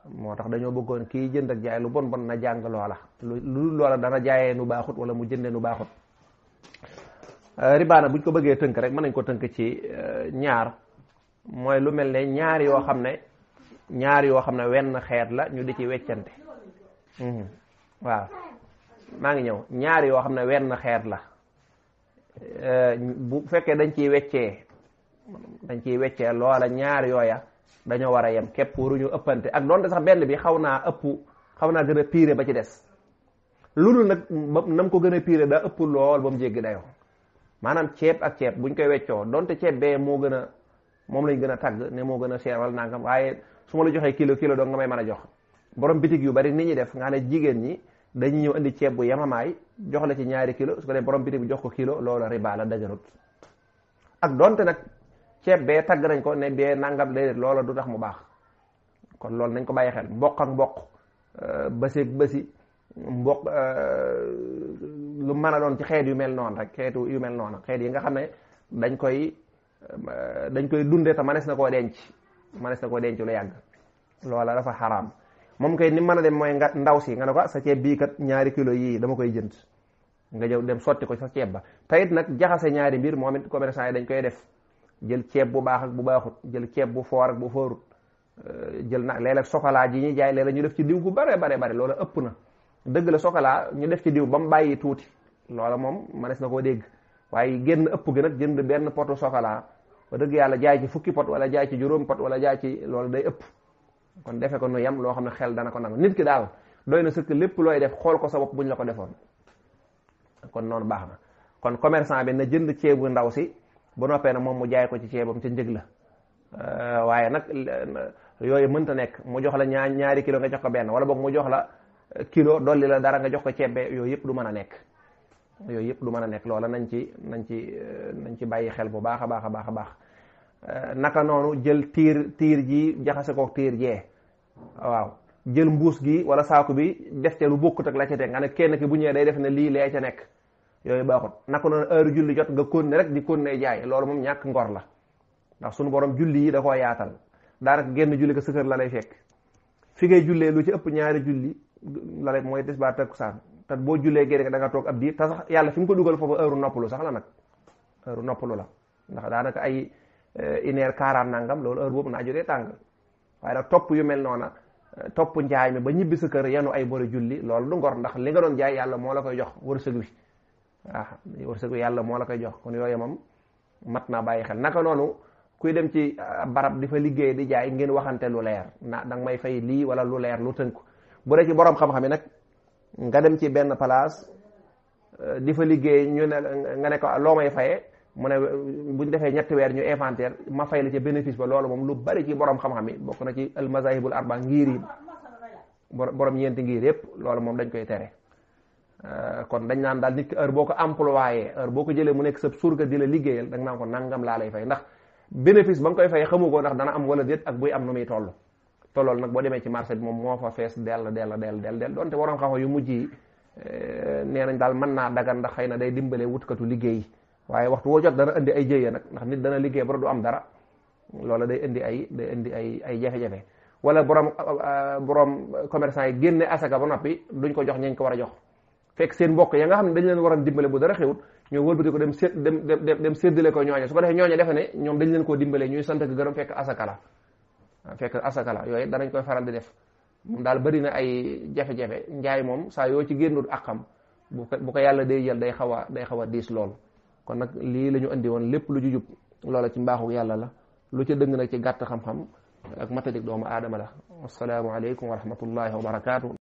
moo tax dañoo bëggoon kii jënd ak jaay lu bon na jàng loola lu loola dana jaayee nu baaxut wala mu jëndee nu baaxut riba nag buñ ko bëggee tënk rek mën nañ ko tënk ci ñaar mooy lu mel ne ñaar yoo xam ne wenn xeet la ñu di ci weccante waaw maa ngi ñëw ñaar yoo xam ne wenn xeet la bu fekkee dañ ciy weccee loola ñaar yooya dañoo war a yem képp waruñu ëppante ak doonte sax benn bi xaw naa gën a piire ba ci des lu dul nag nam ko gën a piire daa ëpp lool ba mu jéggi dayoo maanaam ceeb ak ceeb buñ koy weccoo donte ceeb bee moom lañ gën a tàgg ne moo gën a seer wala nangam waaye su ma la joxee kilo doo nga may mën a jox borom bitig yu bari nit ñi def nga ne jigéen ñi dañuy ñëw indi ceeb bu yemamaay jox la ci 2 kilo su ko dee borom bitig bi jox ko kilo loolu riba la dëgërut ak donte nag ceeb bee tagg nañ ko ne bee nangam déedéet loola du tax mu baax. kon loolu nañ ko bàyyi xel mboq ak mboq bëseeg bësi mboq lu mën a doon ci xeet yu mel noonu rek xeetu yu mel noonu xeet yi nga xam ne dañ koy dundee te manees na koo denc lu yàgg loola dafa xaraam. moom kay ni mën a dem mooy nga ndaw si nga ne ko sa ceeb bii kat 2 kilos yii dama koy jënd nga jëw dem sotti ko sa ceeb ba te it nag jaxase ñaari mbir moom it commerçant yi dañ koy def jël ceeb bu baax ak bu baaxut jël ceeb bu foor ak bu foorut jël nag léeg-léeg chocolat ji ñuy jaay léeg-léeg ñu def ci diw gu bare loola ëpp na dëgg la chocolat ñu def ci diw ba mu bàyyi tuuti loola moom manees na koo dégg waaye génn ëpp gi nag jënd benn potu chocolat ba dëgg yàlla jaay ci fukki pot wala jaay ci juróom pot wala jaay ci loolu day ëpp kon defe ko nu yam loo xam ne xel dana ko nangu nit ki daal doy na sëkk lépp looy def xool ko sa bopp buñ la ko defoon kon noonu baax na kon commerçant bi na jënd ceebu ndaw si bu noppee na moom mu jaay ko ci ceebam ca njëg la waaye nag yooyu mënta nekk mu jox la ñaari kilo nga jox ko benn wala boog mu jox la kilo dolli la dara nga jox ko ceeb yooyu yëpp du mën a nekk loola nañ ci bàyyi xel bu baax a baax naka noonu jël tiir ji jaxase ko tiir jee waaw jël mbuus gi wala saaku bi def te lu bokkut ak la ca teg nga ne kenn ki bu ñëwee day def ne lii lee ca nekk yooyu baaxut naka noonu heure julli jot nga konne rek di konne jaay loolu moom ñàkk ngor la ndax suñu borom julli yi da koo yaatal daanaka génn julli ko sa kër la lay fekk fi ngay jullee lu ci ëpp 2 julli la lay mooy tisbaar takkusaan te boo jullee génn da nga toog ab diir te sax yàlla fi mu ko dugal foofu heure noppalu sax la nag heure noppalu la ndax daanaka ay 1h40 nangam loolu heure boobu naa jotee tàng waaye nag topp yu mel noona topp njaay mi ba ñibbi sa kër yenu ay bori julli loolu du ngor ndax li nga doon jaay yàlla moo la koy jox wërsëg wi wërsëg wi yàlla moo la koy jox kon yooyu moom mat naa bàyyi xel naka noonu kuy dem ci barab di fa liggéey di jaay ngeen waxante lu leer danga may fay lii wala lu leer lu tënku bu dee ci borom xam-xam yi nag nga dem ci benn place di fa liggéey ñu ne nga ne ko loo may faye mu ne buñ defee 3 weer ñu inventaire ma fay la ci bénéfice ba loolu moom lu bari ci borom xam-xam yi bokk na ci al mazahibul arba ngir yi borom ñeenti ngir yëpp loolu moom dañ koy tere kon dañ naan daal nit ki heure boo ko employé heure boo ko jëlee mu nekk sa surga di la liggéeyal da nga naan ko nangam laa lay fay ndax bénéfice ba nga koy fay xamu ko ndax dana am wala déet ak buy am nu muy toll te loolu nag boo demee ci marché bi moom moo fa fees dell donte borom xam-xam yu mujj yi nee nañ daal mën naa dagan ndax xëy na day dimbale wutkatu liggéey waaye waxtu woo jot dana indi ay jëye nag ndax nit dana liggéey ba du am dara loola day indi ay jafe-jafe wala borom commerçant yi génne asaka ba noppi duñ ko jox ñañ ko war a jox fekk seen mbokk ya nga xam ne dañ leen war a dimbale bu dara xewut ñoo wëlbati ko dem séddale ko ñooñe su ko defee ñooñe defe ne ñoom dañ leen koo dimbale ñuy sant ak gërëm fekk asaka la yooyu danañ koy faral di def moom daal bari na ay jafe-jafe njaay moom saa yoo ci génnul ak xam bu ko yàlla day jël day xaw a diis lool kon nag lii la ñu andi woon lépp lu ci jub loola ci mbaaxu yàlla la lu ca dëng nag ci gàtt xam-xam ak matadik doomu aadama la assalaamu aleykum wa rahmatullahi wa barakaatu